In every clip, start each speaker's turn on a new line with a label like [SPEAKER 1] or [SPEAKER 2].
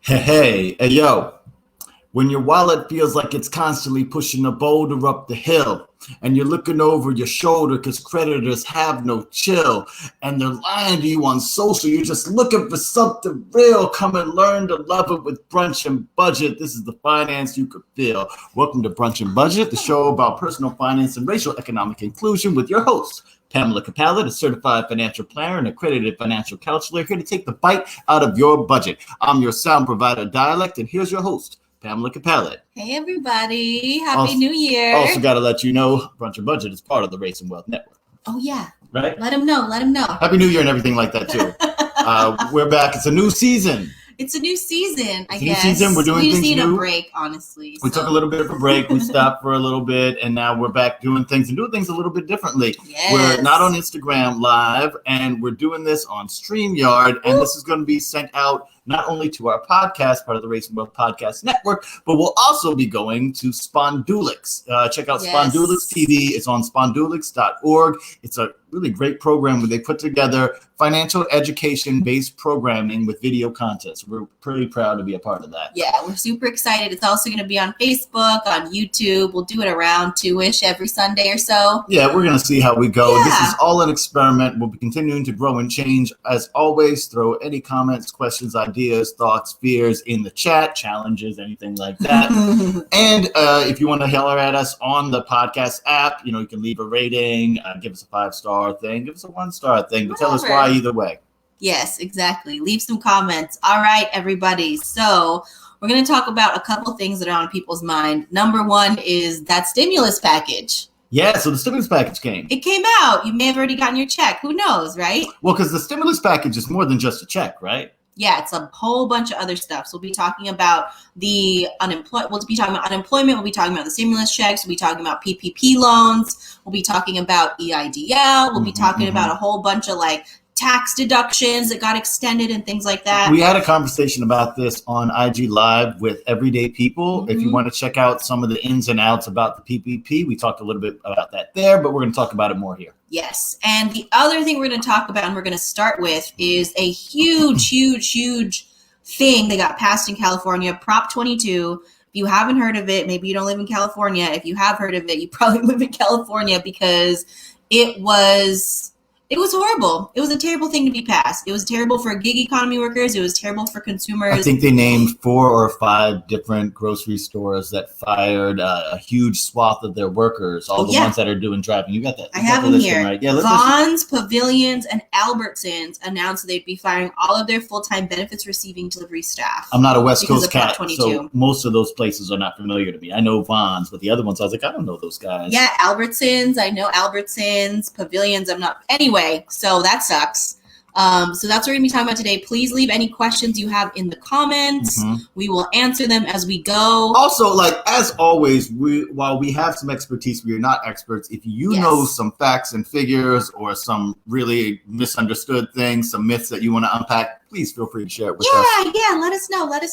[SPEAKER 1] Hey, yo. When your wallet feels like it's constantly pushing a boulder up the hill, and you're looking over your shoulder because creditors have no chill, and they're lying to you on social, you're just looking for something real. Come and learn to love it with Brunch and Budget. This is the finance you could feel. Welcome to Brunch and Budget, the show about personal finance and racial economic inclusion with your host, Pamela Capella, a certified financial planner and accredited financial counselor, here to take the bite out of your budget. I'm your sound provider, Dialect, and here's your host, Pamela Capella.
[SPEAKER 2] Hey, everybody. Happy New Year.
[SPEAKER 1] Also got to let you know, Brunch and Budget is part of the Race and Wealth Network.
[SPEAKER 2] Oh, yeah.
[SPEAKER 1] Right?
[SPEAKER 2] Let them know.
[SPEAKER 1] Happy New Year and everything like that, too. We're back. It's a new season.
[SPEAKER 2] It's a new season, I
[SPEAKER 1] New
[SPEAKER 2] guess.
[SPEAKER 1] season. We're doing things new.
[SPEAKER 2] We just need a break, honestly.
[SPEAKER 1] We took a little bit of a break. We stopped for a little bit, and now we're back doing things a little bit differently.
[SPEAKER 2] Yes.
[SPEAKER 1] We're not on Instagram Live, and we're doing this on StreamYard, and this is going to be sent out not only to our podcast, part of the Race and Wealth Podcast Network, but we'll also be going to Spondulix. Check out Spondulix TV. It's on spondulix.org. It's a really great program where they put together financial education-based programming with video content. So we're pretty proud to be a part of that.
[SPEAKER 2] Yeah, we're super excited. It's also going to be on Facebook, on YouTube. We'll do it around 2-ish every Sunday or so.
[SPEAKER 1] Yeah, we're going to see how we go.
[SPEAKER 2] Yeah.
[SPEAKER 1] This is all an experiment. We'll be continuing to grow and change. As always, throw any comments, questions, ideas, thoughts, fears in the chat, challenges, anything like that. And if you want to holler at us on the podcast app, you can leave a rating, give us a 5-star thing, give us a 1-star thing, but tell us why either way.
[SPEAKER 2] Yes, exactly. Leave some comments. All right, everybody. So we're going to talk about a couple things that are on people's mind. Number one is that stimulus package.
[SPEAKER 1] Yeah, so the stimulus package came.
[SPEAKER 2] It came out. You may have already gotten your check. Who knows, right?
[SPEAKER 1] Well, because the stimulus package is more than just a check, right?
[SPEAKER 2] Yeah, it's a whole bunch of other stuff. So we'll be talking about the unemployment. We'll be talking about unemployment. We'll be talking about the stimulus checks. We'll be talking about PPP loans. We'll be talking about EIDL. We'll be talking about a whole bunch of tax deductions that got extended and things like that.
[SPEAKER 1] We had a conversation about this on IG Live with Everyday People. Mm-hmm. If you want to check out some of the ins and outs about the PPP, we talked a little bit about that there, but we're going to talk about it more here.
[SPEAKER 2] Yes. And the other thing we're going to talk about and we're going to start with is a huge thing that got passed in California, Prop 22. If you haven't heard of it, maybe you don't live in California. If you have heard of it, you probably live in California because it was horrible. It was a terrible thing to be passed. It was terrible for gig economy workers. It was terrible for consumers.
[SPEAKER 1] I think they named 4 or 5 different grocery stores that fired a huge swath of their workers, all the ones that are doing driving. You got that?
[SPEAKER 2] I have them here.
[SPEAKER 1] Right? Yeah,
[SPEAKER 2] Vons, Pavilions, and Albertsons announced they'd be firing all of their full-time benefits receiving delivery staff.
[SPEAKER 1] I'm not a West Coast cat, so most of those places are not familiar to me. I know Vons, but the other ones, I was like, I don't know those guys.
[SPEAKER 2] Yeah, Albertsons. I know Albertsons. Pavilions, I'm not. Anyway, so that sucks. So that's what we're going to be talking about today. Please leave any questions you have in the comments. We will answer them as we go.
[SPEAKER 1] Also, as always, while we have some expertise, we are not experts. If you know some facts and figures or some really misunderstood things, some myths that you want to unpack, please feel free to share it with us.
[SPEAKER 2] Yeah, let us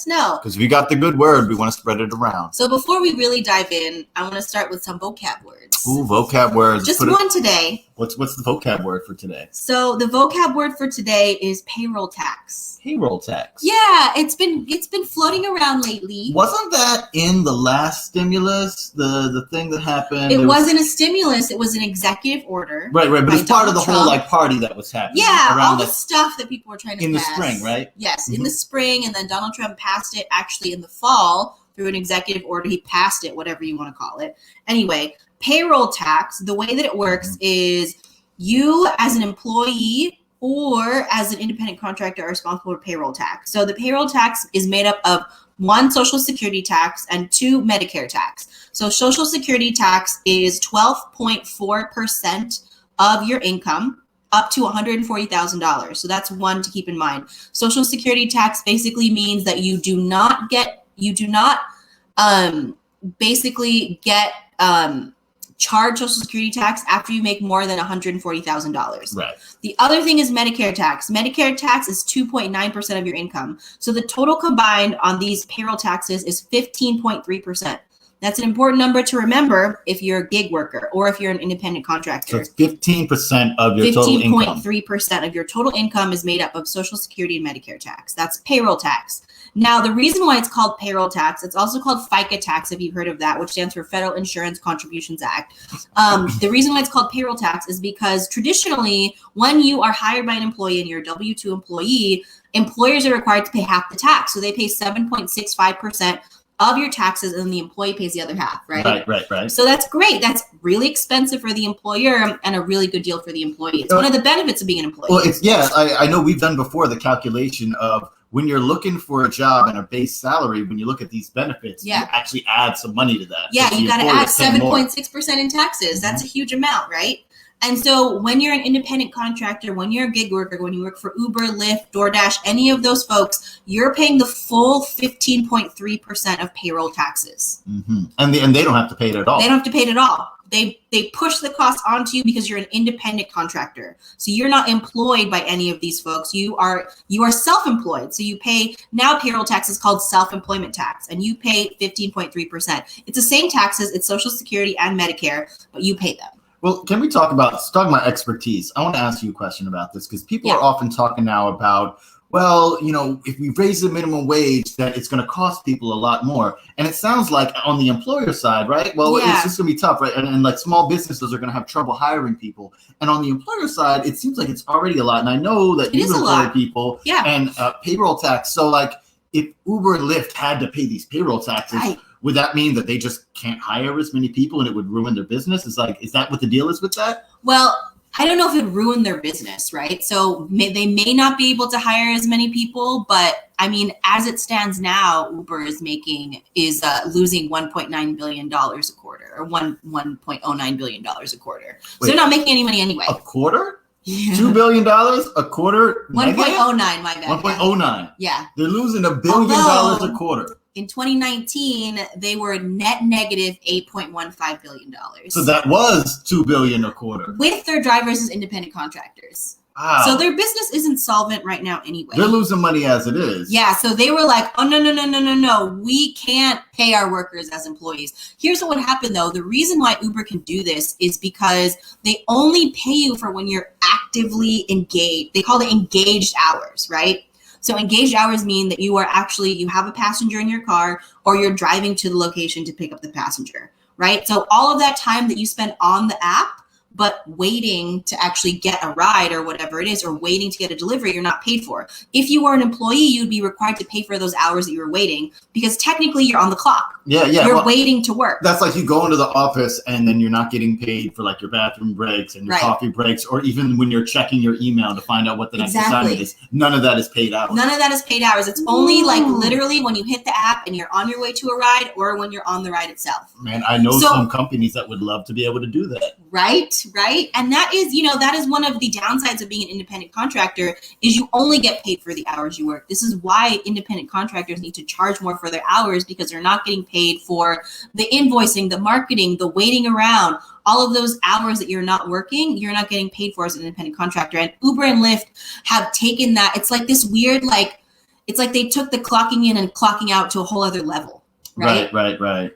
[SPEAKER 2] know.
[SPEAKER 1] Because if you got the good word, we want to spread it around.
[SPEAKER 2] So before we really dive in, I want to start with some vocab words.
[SPEAKER 1] Ooh, vocab words.
[SPEAKER 2] Just one today.
[SPEAKER 1] What's the vocab word for today?
[SPEAKER 2] So the vocab word for today is payroll tax.
[SPEAKER 1] Payroll tax.
[SPEAKER 2] Yeah, it's been floating around lately.
[SPEAKER 1] Wasn't that in the last stimulus, the thing that happened?
[SPEAKER 2] It wasn't a stimulus. It was an executive order.
[SPEAKER 1] Right. But it's part of the whole party that was happening.
[SPEAKER 2] Yeah, all the stuff that people were trying to pass.
[SPEAKER 1] In the spring, right?
[SPEAKER 2] Yes, in the spring, and then Donald Trump passed it actually in the fall through an executive order. He passed it, whatever you want to call it. Anyway, payroll tax, the way that it works is you as an employee or as an independent contractor are responsible for payroll tax. So the payroll tax is made up of 1, Social Security tax, and 2, Medicare tax. So Social Security tax is 12.4% of your income, up to $140,000. So that's one to keep in mind. Social Security tax basically means that you do not charge Social Security tax after you make more than $140,000.
[SPEAKER 1] Right.
[SPEAKER 2] The other thing is Medicare tax. Medicare tax is 2.9% of your income. So the total combined on these payroll taxes is 15.3%. That's an important number to remember if you're a gig worker or if you're an independent contractor.
[SPEAKER 1] So it's 15% of your total income.
[SPEAKER 2] 15.3% of your total income is made up of Social Security and Medicare tax. That's payroll tax. Now, the reason why it's called payroll tax, it's also called FICA tax, if you've heard of that, which stands for Federal Insurance Contributions Act. The reason why it's called payroll tax is because traditionally, when you are hired by an employee and you're a W-2 employee, employers are required to pay half the tax. So they pay 7.65% of your taxes, and the employee pays the other half, right?
[SPEAKER 1] Right.
[SPEAKER 2] So that's great. That's really expensive for the employer and a really good deal for the employee. It's one of the benefits of being an employee.
[SPEAKER 1] Well, I know we've done before the calculation of when you're looking for a job and a base salary, when you look at these benefits, you actually add some money to that.
[SPEAKER 2] Yeah, you got to add 7.6% in taxes. That's a huge amount, right? And so when you're an independent contractor, when you're a gig worker, when you work for Uber, Lyft, DoorDash, any of those folks, you're paying the full 15.3% of payroll taxes.
[SPEAKER 1] Mm-hmm. And they don't have to pay it at all.
[SPEAKER 2] They don't have to pay it at all. They push the cost onto you because you're an independent contractor. So you're not employed by any of these folks. You are self-employed. So you pay, now payroll tax is called self-employment tax, and you pay 15.3%. It's the same taxes, it's Social Security and Medicare, but you pay them.
[SPEAKER 1] Well, can we talk about expertise? I want to ask you a question about this because people are often talking now about, well, if we raise the minimum wage, that it's going to cost people a lot more. And it sounds like on the employer side, right? Well, it's just going to be tough, right? And like small businesses are going to have trouble hiring people. And on the employer side, it seems like it's already a lot. And I know that you employ people and payroll tax. So like if Uber and Lyft had to pay these payroll taxes, would that mean that they just can't hire as many people and it would ruin their business? Is that what the deal is with that?
[SPEAKER 2] Well, I don't know if it would ruin their business, right? So they may not be able to hire as many people, but I mean, as it stands now, Uber is losing $1.9 billion a quarter, or $1.09 billion a quarter. So they're not making any money anyway.
[SPEAKER 1] A quarter? Yeah. $2 billion a quarter?
[SPEAKER 2] 1.09, my bad.
[SPEAKER 1] 1.09.
[SPEAKER 2] Yeah.
[SPEAKER 1] They're losing $1 billion a quarter.
[SPEAKER 2] In 2019, they were net negative $8.15 billion.
[SPEAKER 1] So that was $2 billion a quarter.
[SPEAKER 2] With their drivers as independent contractors.
[SPEAKER 1] Wow.
[SPEAKER 2] So their business isn't solvent right now anyway.
[SPEAKER 1] They're losing money as it is.
[SPEAKER 2] Yeah, so they were like, oh, no. We can't pay our workers as employees. Here's what would happen, though. The reason why Uber can do this is because they only pay you for when you're actively engaged. They call it engaged hours, right? So engaged hours mean that you have a passenger in your car or you're driving to the location to pick up the passenger, right? So all of that time that you spend on the app, but waiting to actually get a ride or whatever it is, or waiting to get a delivery, you're not paid for. If you were an employee, you'd be required to pay for those hours that you were waiting because technically you're on the clock.
[SPEAKER 1] Yeah.
[SPEAKER 2] You're waiting to work.
[SPEAKER 1] That's like you go into the office and then you're not getting paid for like your bathroom breaks and your coffee breaks, or even when you're checking your email to find out what the next assignment is. None of that is paid hours.
[SPEAKER 2] None of that is paid hours. It's only like literally when you hit the app and you're on your way to a ride or when you're on the ride itself.
[SPEAKER 1] Man, I know some companies that would love to be able to do that.
[SPEAKER 2] Right. And that is one of the downsides of being an independent contractor is you only get paid for the hours you work. This is why independent contractors need to charge more for their hours because they're not getting paid for the invoicing, the marketing, the waiting around, all of those hours that you're not working, you're not getting paid for as an independent contractor. And Uber and Lyft have taken that. It's like this weird, it's like they took the clocking in and clocking out to a whole other level. Right.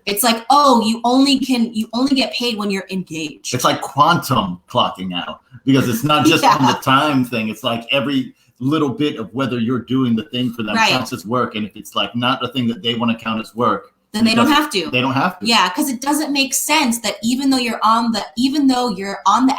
[SPEAKER 2] It's like, you only get paid when you're engaged.
[SPEAKER 1] It's like quantum clocking out because it's not just on the time thing. It's like every little bit of whether you're doing the thing for them counts as work. And if it's like not the thing that they want to count as work,
[SPEAKER 2] then they don't have to.
[SPEAKER 1] They don't have to.
[SPEAKER 2] Yeah, because it doesn't make sense that even though you're on the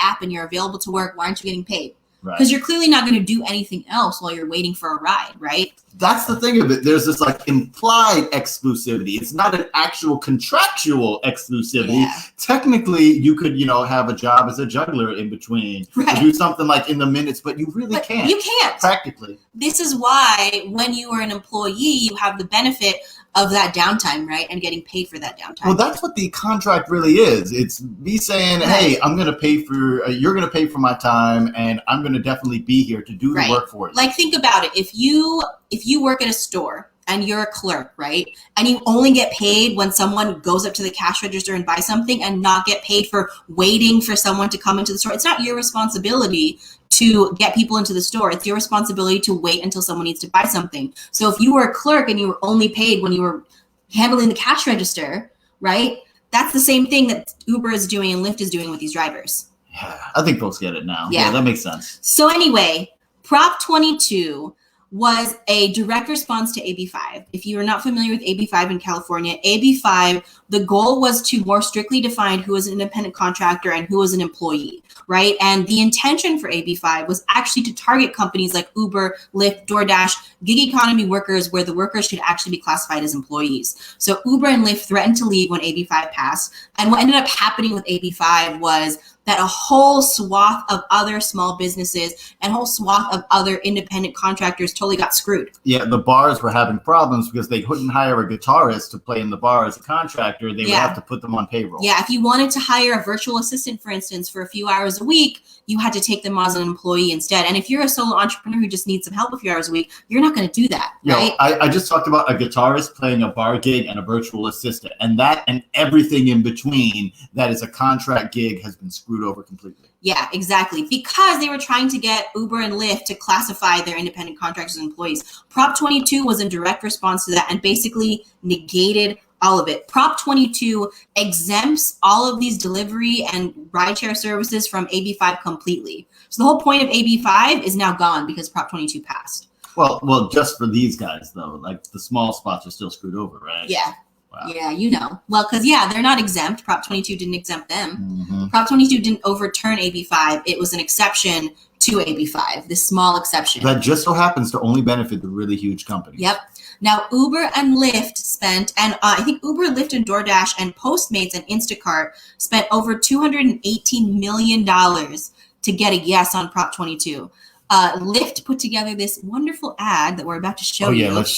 [SPEAKER 2] app and you're available to work, why aren't you getting paid? Because you're clearly not going to do anything else while you're waiting for a ride, right?
[SPEAKER 1] That's the thing of it. There's this like implied exclusivity. It's not an actual contractual exclusivity. Yeah. Technically, you could, have a job as a juggler in between, or do something like in the minutes, but you really can't.
[SPEAKER 2] You can't.
[SPEAKER 1] Practically.
[SPEAKER 2] This is why when you are an employee, you have the benefit of that downtime, right? And getting paid for that downtime.
[SPEAKER 1] Well, that's what the contract really is. It's me saying, hey, I'm going to pay for, you're going to pay for my time, and I'm going to definitely be here to do the work for you.
[SPEAKER 2] Like, think about it. If you work at a store and you're a clerk, right? And you only get paid when someone goes up to the cash register and buys something and not get paid for waiting for someone to come into the store. It's not your responsibility to get people into the store. It's your responsibility to wait until someone needs to buy something. So if you were a clerk and you were only paid when you were handling the cash register, right? That's the same thing that Uber is doing and Lyft is doing with these drivers.
[SPEAKER 1] Yeah, I think folks get it now.
[SPEAKER 2] Yeah,
[SPEAKER 1] that makes sense.
[SPEAKER 2] So anyway, Prop 22 was a direct response to AB5. If you are not familiar with AB5 in California, AB5, the goal was to more strictly define who was an independent contractor and who was an employee, right? And the intention for AB5 was actually to target companies like Uber, Lyft, DoorDash, gig economy workers, where the workers should actually be classified as employees. So Uber and Lyft threatened to leave when AB5 passed. And what ended up happening with AB5 was that a whole swath of other small businesses and a whole swath of other independent contractors totally got screwed.
[SPEAKER 1] Yeah, the bars were having problems because they couldn't hire a guitarist to play in the bar as a contractor. They would have to put them on payroll.
[SPEAKER 2] Yeah, if you wanted to hire a virtual assistant, for instance, for a few hours a week, you had to take them as an employee instead. And if you're a solo entrepreneur who just needs some help a few hours a week, you're not going to do that, right?
[SPEAKER 1] I just talked about a guitarist playing a bar gig and a virtual assistant. And that and everything in between that is a contract gig has been screwed over completely.
[SPEAKER 2] Yeah, exactly. Because they were trying to get Uber and Lyft to classify their independent contractors as employees. Prop 22 was in direct response to that and basically negated all of it. Prop 22 exempts all of these delivery and rideshare services from AB5 completely. So the whole point of AB5 is now gone because Prop 22 passed.
[SPEAKER 1] Well, just for these guys though, like the small spots are still screwed over, right?
[SPEAKER 2] Yeah.
[SPEAKER 1] Wow.
[SPEAKER 2] Yeah, you know. Well, because, they're not exempt. Prop 22 didn't exempt them. Mm-hmm. Prop 22 didn't overturn AB5. It was an exception to AB5, this small exception.
[SPEAKER 1] That just so happens to only benefit the really huge companies.
[SPEAKER 2] Yep. Now, Uber and Lyft spent, and I think Uber, Lyft, and DoorDash, and Postmates and Instacart spent over $218 million to get a yes on Prop 22. Lyft put together this wonderful ad that we're about to show you.
[SPEAKER 1] Oh, yeah, let's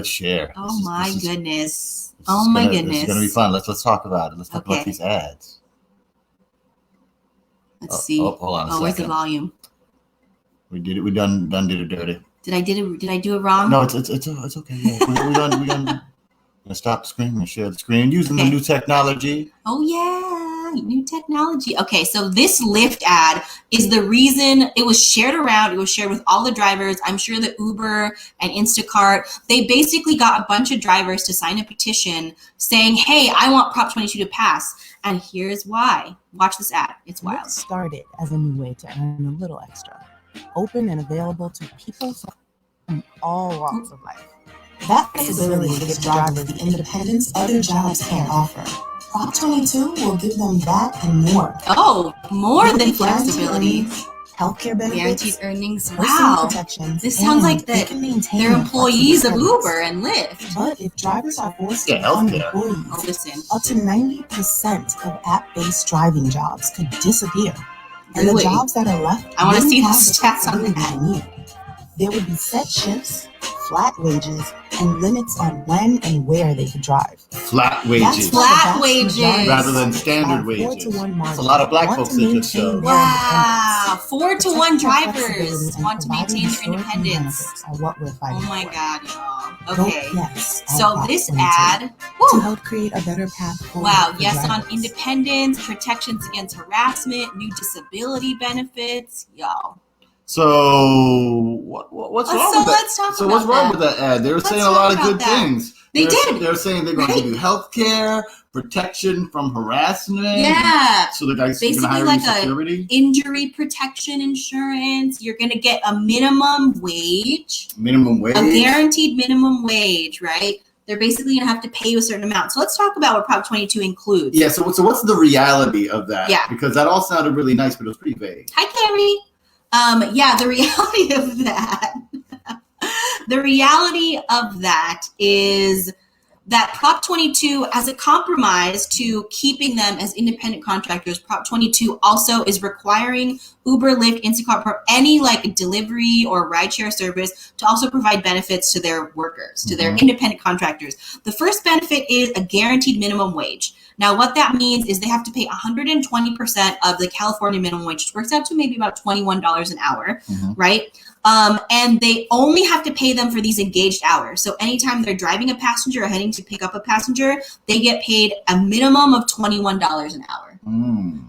[SPEAKER 1] share.
[SPEAKER 2] Oh, my goodness. Oh, my goodness.
[SPEAKER 1] This is going to be fun. Let's talk about it. Let's talk about these ads.
[SPEAKER 2] Let's see.
[SPEAKER 1] Hold on a second.
[SPEAKER 2] Where's the volume?
[SPEAKER 1] We did it. We done did it dirty.
[SPEAKER 2] Did I do it wrong?
[SPEAKER 1] No, it's okay. Yeah. we done. We're gonna stop the screen and share the screen using the new technology.
[SPEAKER 2] Oh yeah, new technology. Okay, so this Lyft ad is the reason it was shared around. It was shared with all the drivers. I'm sure that Uber and Instacart, they basically got a bunch of drivers to sign a petition saying, "Hey, I want Prop 22 to pass." And here's why. Watch this ad. It's wild.
[SPEAKER 3] Lyft started as a new way to earn a little extra. Open and available to people from all walks of life. That flexibility gives drivers the independence other jobs can't offer. Prop 22 will give them that and more.
[SPEAKER 2] Oh, more than flexibility.
[SPEAKER 3] Healthcare benefits,
[SPEAKER 2] guaranteed earnings.
[SPEAKER 3] Wow, protections.
[SPEAKER 2] This sounds like that they're employees of Uber and Lyft.
[SPEAKER 3] But if drivers are forced
[SPEAKER 1] to become
[SPEAKER 3] employees, up to 90% of app-based driving jobs could disappear. And the jobs that are left,
[SPEAKER 2] I want to see the stats on that.
[SPEAKER 3] There would be set shifts, flat wages, and limits on when and where they could drive.
[SPEAKER 1] Flat wages.
[SPEAKER 2] Flat wages.
[SPEAKER 1] Rather than standard wages. That's a lot of black folks in this show.
[SPEAKER 2] Wow. 4-to-1 drivers want to maintain their independence.
[SPEAKER 3] Oh
[SPEAKER 2] my God, y'all. Okay.
[SPEAKER 3] Yes,
[SPEAKER 2] so this ad
[SPEAKER 3] to help create a better path forward.
[SPEAKER 2] Wow. Yes, on independence, protections against harassment, new disability benefits. Y'all.
[SPEAKER 1] So what's wrong with that? So what's wrong with that ad? They were saying a lot of good things.
[SPEAKER 2] They did.
[SPEAKER 1] They were saying they're going to give you health care, protection from harassment.
[SPEAKER 2] Yeah.
[SPEAKER 1] So the guys
[SPEAKER 2] basically
[SPEAKER 1] hire
[SPEAKER 2] like
[SPEAKER 1] security.
[SPEAKER 2] A injury protection insurance. You're going to get a minimum wage.
[SPEAKER 1] Minimum wage.
[SPEAKER 2] A guaranteed minimum wage, right? They're basically going to have to pay you a certain amount. So let's talk about what Prop 22 includes.
[SPEAKER 1] Yeah. So what's the reality of that?
[SPEAKER 2] Yeah.
[SPEAKER 1] Because that all sounded really nice, but it was pretty vague.
[SPEAKER 2] Hi, Carrie. The reality of that, is that Prop 22, as a compromise to keeping them as independent contractors, Prop 22 also is requiring Uber, Lyft, Instacart, any like delivery or rideshare service to also provide benefits to their workers, to their independent contractors. The first benefit is a guaranteed minimum wage. Now, what that means is they have to pay 120% of the California minimum wage, which works out to maybe about $21 an hour, right? And they only have to pay them for these engaged hours. So anytime they're driving a passenger or heading to pick up a passenger, they get paid a minimum of $21 an hour.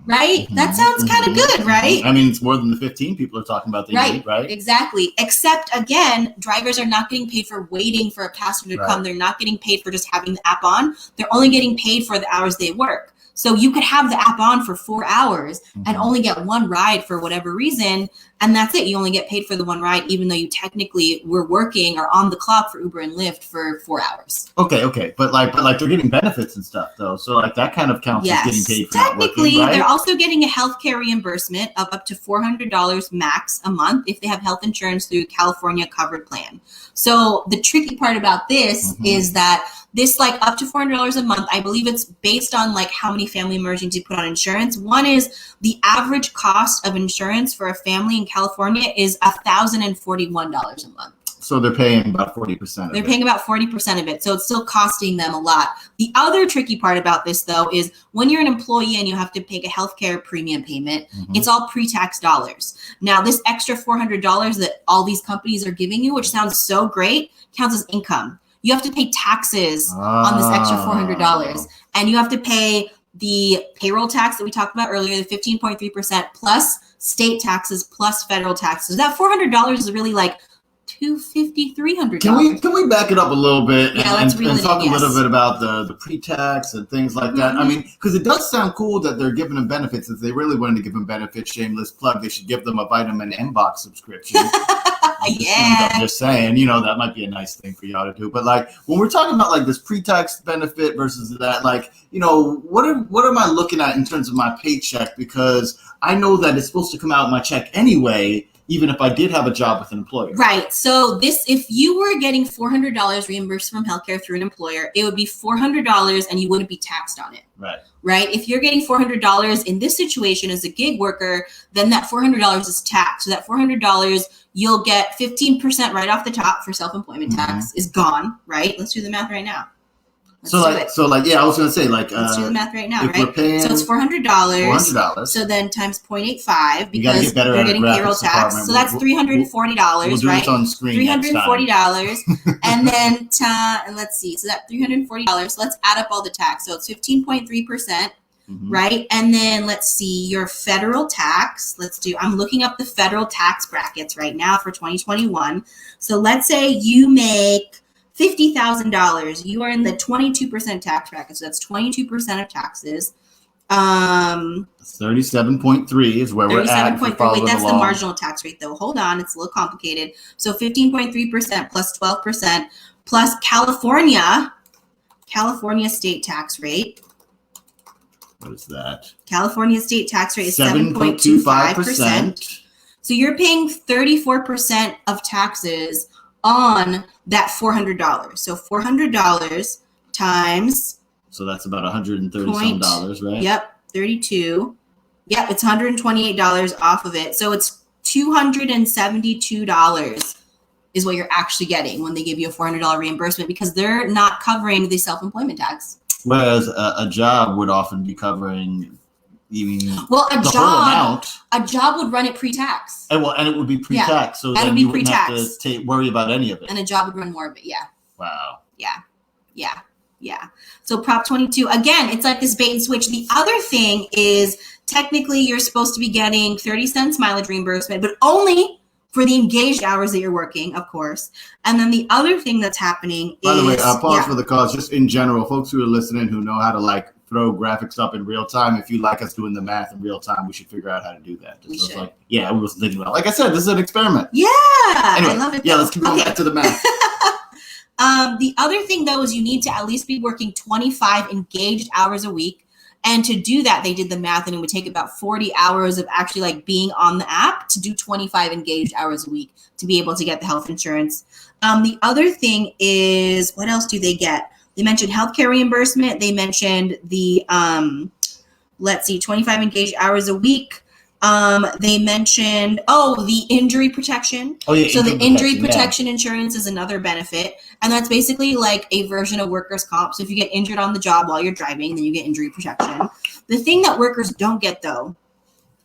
[SPEAKER 2] right? That sounds kind of good, right?
[SPEAKER 1] I mean, it's more than the 15 people are talking about they need, right?
[SPEAKER 2] Exactly. Except, again, drivers are not getting paid for waiting for a passenger to come. They're not getting paid for just having the app on. They're only getting paid for the hours they work. So you could have the app on for 4 hours and only get one ride for whatever reason. And that's it. You only get paid for the one ride, even though you technically were working or on the clock for Uber and Lyft for 4 hours.
[SPEAKER 1] Okay. But they're getting benefits and stuff though. So like that kind of counts as getting paid for
[SPEAKER 2] technically,
[SPEAKER 1] not working, right?
[SPEAKER 2] They're also getting a healthcare reimbursement of up to $400 max a month if they have health insurance through California covered plan. So the tricky part about this is that this like up to $400 a month, I believe it's based on like how many family members you put on insurance. One is the average cost of insurance for a family in California is $1,041 a month.
[SPEAKER 1] So they're paying about 40% of it.
[SPEAKER 2] They're paying about 40% of it. So it's still costing them a lot. The other tricky part about this, though, is when you're an employee and you have to pay a healthcare premium payment, it's all pre-tax dollars. Now, this extra $400 that all these companies are giving you, which sounds so great, counts as income. You have to pay taxes on this extra $400. And you have to pay the payroll tax that we talked about earlier, the 15.3% plus state taxes plus federal taxes. That $400 is really like $250, $300.
[SPEAKER 1] Can we back it up a little bit and talk a little bit about the pre-tax and things like that? I mean, because it does sound cool that they're giving them benefits. If they really wanted to give them benefits, shameless plug, they should give them a vitamin M box subscription. I'm just saying, that might be a nice thing for y'all to do. But like when we're talking about like this pre-tax benefit versus that, like, what am I looking at in terms of my paycheck? Because I know that it's supposed to come out of my check anyway, even if I did have a job with an employer. Right.
[SPEAKER 2] So if you were getting $400 reimbursed from healthcare through an employer, it would be $400 and you wouldn't be taxed on it. Right. If you're getting $400 in this situation as a gig worker, then that $400 is taxed. So that $400, you'll get 15% right off the top for self-employment tax is gone. Right. Let's do the math right now.
[SPEAKER 1] I was gonna say
[SPEAKER 2] let's do the math right now, right?
[SPEAKER 1] We're paying,
[SPEAKER 2] so it's $400. So then times 0.85 because we're getting payroll tax. So that's $340,
[SPEAKER 1] we'll do
[SPEAKER 2] right?
[SPEAKER 1] It on screen
[SPEAKER 2] $340, and then and let's see. So that $340. So let's add up all the tax. So it's 15.3%. Right. And then let's see your federal tax. I'm looking up the federal tax brackets right now for 2021. So let's say you make $50,000. You are in the 22% tax bracket. So that's 22% of taxes.
[SPEAKER 1] 37.3 is where we're at.
[SPEAKER 2] 37.3. Wait, that's the marginal tax rate though. Hold on. It's a little complicated. So 15.3% plus 12% plus California state tax rate.
[SPEAKER 1] What is that?
[SPEAKER 2] California state tax rate is 7.25%. So you're paying 34% of taxes on that $400. So $400 times.
[SPEAKER 1] So that's about $130 some, right?
[SPEAKER 2] Yep, 32. Yep, it's $128 off of it. So it's $272 is what you're actually getting when they give you a $400 reimbursement because they're not covering the self-employment tax.
[SPEAKER 1] Whereas a job would often be covering even
[SPEAKER 2] whole
[SPEAKER 1] amount.
[SPEAKER 2] A job would run it pre-tax.
[SPEAKER 1] And it would be pre-tax, so then you wouldn't have to worry about any of it.
[SPEAKER 2] And a job would run more of it, yeah.
[SPEAKER 1] Wow.
[SPEAKER 2] Yeah. So Prop 22, again, it's like this bait and switch. The other thing is technically you're supposed to be getting 30 cents mileage reimbursement, but only for the engaged hours that you're working, of course. And then the other thing that's happening
[SPEAKER 1] By the way, pause for the cause. Just in general, folks who are listening who know how to throw graphics up in real time, if you like us doing the math in real time, we should figure out how to do that. We should. We was thinking about. Like I said, this is an experiment.
[SPEAKER 2] Yeah.
[SPEAKER 1] Anyway,
[SPEAKER 2] I love it.
[SPEAKER 1] Let's keep going back to the math.
[SPEAKER 2] The other thing, though, is you need to at least be working 25 engaged hours a week. And to do that, they did the math, and it would take about 40 hours of actually being on the app to do 25 engaged hours a week to be able to get the health insurance. The other thing is, what else do they get? They mentioned healthcare reimbursement. They mentioned the, 25 engaged hours a week. They mentioned, the injury protection. So the injury protection insurance is another benefit. And that's basically like a version of workers' comp. So if you get injured on the job while you're driving, then you get injury protection. The thing that workers don't get, though,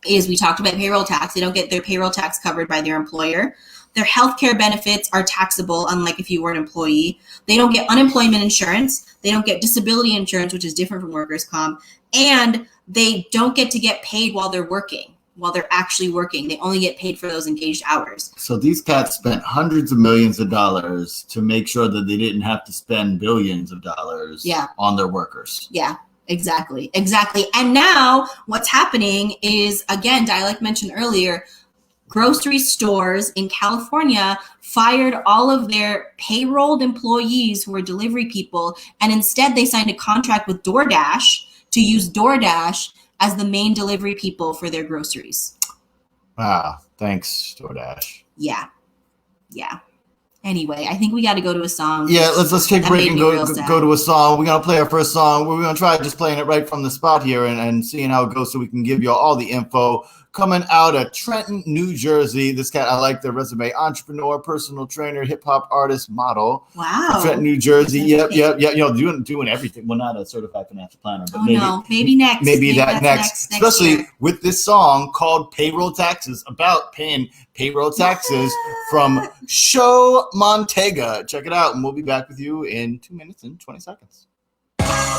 [SPEAKER 2] is we talked about payroll tax. They don't get their payroll tax covered by their employer. Their healthcare benefits are taxable, unlike if you were an employee. They don't get unemployment insurance. They don't get disability insurance, which is different from workers' comp. And they don't get to get paid while they're working, while they're actually working. They only get paid for those engaged hours.
[SPEAKER 1] So these cats spent hundreds of millions of dollars to make sure that they didn't have to spend billions of dollars on their workers.
[SPEAKER 2] Yeah, exactly. And now what's happening is, again, Dialect mentioned earlier, grocery stores in California fired all of their payrolled employees who were delivery people, and instead they signed a contract with DoorDash to use DoorDash as the main delivery people for their groceries.
[SPEAKER 1] Wow, thanks, DoorDash.
[SPEAKER 2] Yeah. Anyway, I think we got to go to a song.
[SPEAKER 1] Yeah, let's take a break and go to a song. We're going to play our first song. We're going to try just playing it right from the spot here and seeing how it goes so we can give you all the info. Coming out of Trenton, New Jersey. This cat, I like their resume. Entrepreneur, personal trainer, hip-hop artist, model.
[SPEAKER 2] Wow.
[SPEAKER 1] Trenton, New Jersey. Yep. You know, doing everything. Well, not a certified financial planner, but
[SPEAKER 2] maybe next.
[SPEAKER 1] Maybe that next. Especially year. With this song called Payroll Taxes, about paying payroll taxes from Show Montega. Check it out, and we'll be back with you in 2 minutes and 20 seconds.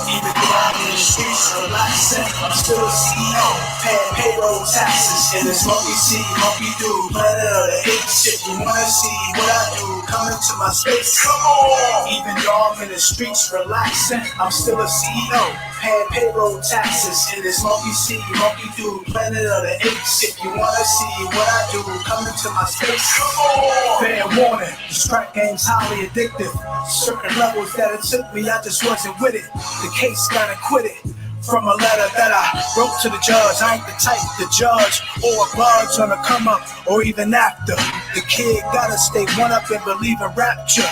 [SPEAKER 4] Even though I'm in the streets relaxing, I'm still a CEO, paying payroll taxes. And it's monkey see, monkey do, planet of the apes. If you wanna see what I do, come into my space. Come on! Even though I'm in the streets relaxing, I'm still a CEO, paying payroll taxes. And it's monkey see, monkey do, planet of the apes. If you wanna see what I do, come into my space. Come on! Fair warning, this crack game's highly addictive. Certain levels that it took me, I just wasn't with it. The case got acquitted from a letter that I wrote to the judge. I ain't the type to judge or budge on a come up or even after. The kid gotta stay one up and believe in rapture.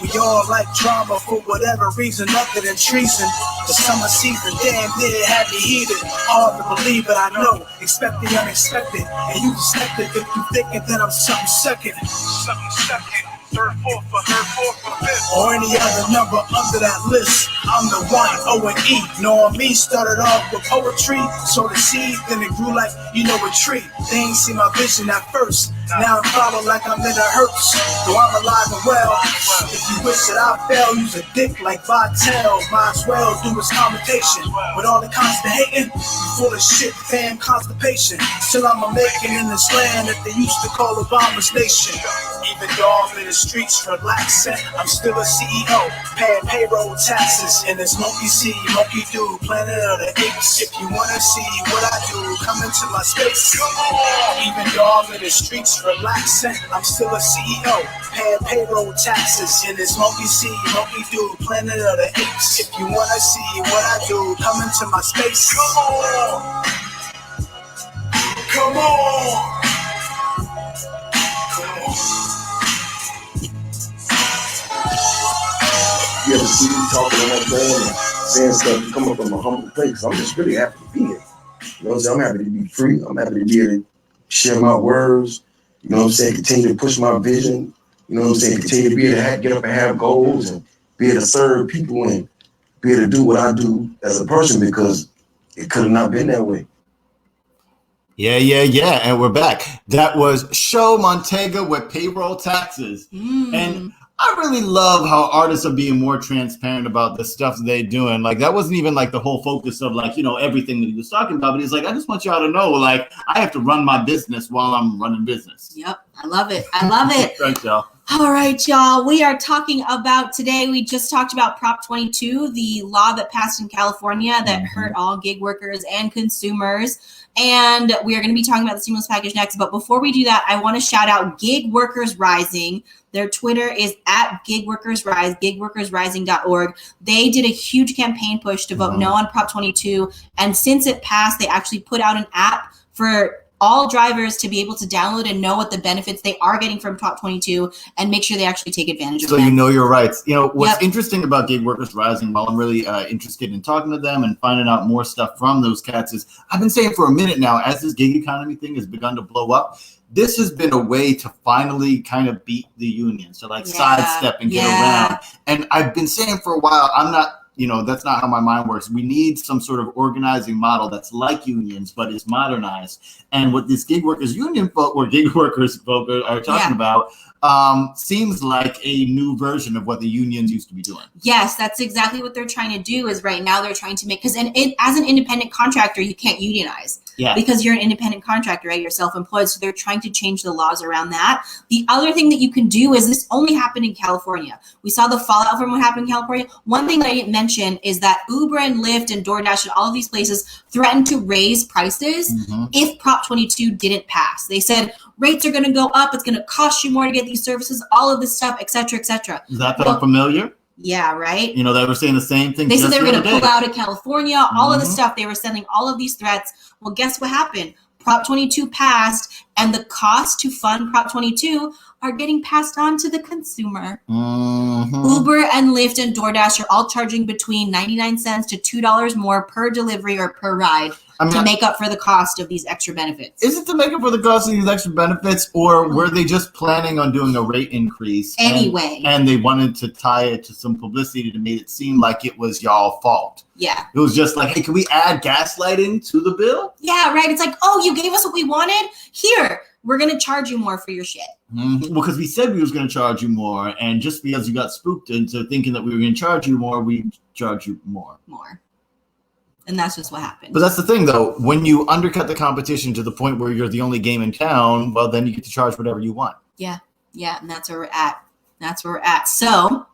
[SPEAKER 4] We all like drama for whatever reason other than treason. The summer season damn near had me heated. Hard to believe but I know. Expect the unexpected. And you expect it if you thinking that I'm something second. Third, fourth, fifth, or any other number under that list. I'm the one, O&E. Knowing me started off with poetry, sowed the seed, then it grew like, a tree. They ain't see my vision at first. Now I'm following like I'm in a hearse. Though I'm alive and well. If you wish that I fell, use a dick like Vitel. Might as well do his commentation. With all the constant hating, you full of shit, fam, constipation. Still I'm a making in this land that they used to call Obama's nation. Even though I'm in the streets relaxing, I'm still a CEO, paying payroll taxes. And it's monkey see, monkey do, planet of the apes. If you wanna see what I do, come into my space. Come on! Even though I'm in the streets relaxing, I'm still a CEO, paying payroll taxes. And it's monkey see, monkey do, planet of the apes. If you wanna see what I do, come into my space. Come on! Come on! Come on!
[SPEAKER 5] You ever see me talking on that phone and saying stuff coming from a humble place? I'm just really happy to be here. You know what I'm saying? I'm happy to be free. I'm happy to be able to share my words. You know what I'm saying? Continue to push my vision. You know what I'm saying? Continue to be able to get up and have goals and be able to serve people and be able to do what I do as a person because it could have not been that way.
[SPEAKER 1] Yeah. And we're back. That was Show Montega with Payroll Taxes. And I really love how artists are being more transparent about the stuff they're doing. Like, that wasn't even like the whole focus of like, everything that he was talking about. But he's like, I just want y'all to know, like, I have to run my business while I'm running business.
[SPEAKER 2] Yep. I love it.
[SPEAKER 1] Thanks, y'all.
[SPEAKER 2] All right, y'all. We are talking about today. We just talked about Prop 22, the law that passed in California that hurt all gig workers and consumers. And we are going to be talking about the stimulus package next. But before we do that, I want to shout out Gig Workers Rising. Their Twitter is @GigWorkersRise, gigworkersrising.org. They did a huge campaign push to vote no on Prop 22. And since it passed, they actually put out an app for all drivers to be able to download and know what the benefits they are getting from Prop 22 and make sure they actually take advantage of them.
[SPEAKER 1] So you know your rights. What's interesting about Gig Workers Rising, while I'm really interested in talking to them and finding out more stuff from those cats, is I've been saying for a minute now, as this gig economy thing has begun to blow up, this has been a way to finally kind of beat the unions, to sidestep and get around. And I've been saying for a while, I'm not, that's not how my mind works. We need some sort of organizing model that's like unions, but is modernized. And what this gig workers union folk or gig workers folk are talking about, seems like a new version of what the unions used to be doing.
[SPEAKER 2] Yes, that's exactly what they're trying to do. Is right now they're trying to make, because as an independent contractor, you can't unionize.
[SPEAKER 1] Yeah.
[SPEAKER 2] Because you're an independent contractor, right? You're self-employed. So they're trying to change the laws around that. The other thing that you can do is, this only happened in California. We saw the fallout from what happened in California. One thing that I didn't mention is that Uber and Lyft and DoorDash and all of these places threatened to raise prices if Prop 22 didn't pass. They said rates are going to go up. It's going to cost you more to get these services, all of this stuff, et cetera, et cetera.
[SPEAKER 1] Does that sound familiar?
[SPEAKER 2] Yeah, right?
[SPEAKER 1] You know, they were saying the same thing.
[SPEAKER 2] They said they were going to pull out of California, all of this stuff. They were sending all of these threats. Well, guess what happened? Prop 22 passed, and the cost to fund Prop 22 are getting passed on to the consumer. Uber and Lyft and DoorDash are all charging between 99 cents to $2 more per delivery or per ride to make up for the cost of these extra benefits.
[SPEAKER 1] Is it to make up for the cost of these extra benefits, or were they just planning on doing a rate increase
[SPEAKER 2] anyway?
[SPEAKER 1] And they wanted to tie it to some publicity to make it seem like it was y'all fault.
[SPEAKER 2] Yeah.
[SPEAKER 1] It was just like, hey, can we add gaslighting to the bill?
[SPEAKER 2] Yeah, right. It's like, oh, you gave us what we wanted? Here, we're going to charge you more for your shit.
[SPEAKER 1] Well, because we said we was going to charge you more, and just because you got spooked into thinking that we were going to charge you more, we charge you more.
[SPEAKER 2] And that's just what happened.
[SPEAKER 1] But that's the thing, though. When you undercut the competition to the point where you're the only game in town, well, then you get to charge whatever you want.
[SPEAKER 2] Yeah, and that's where we're at. So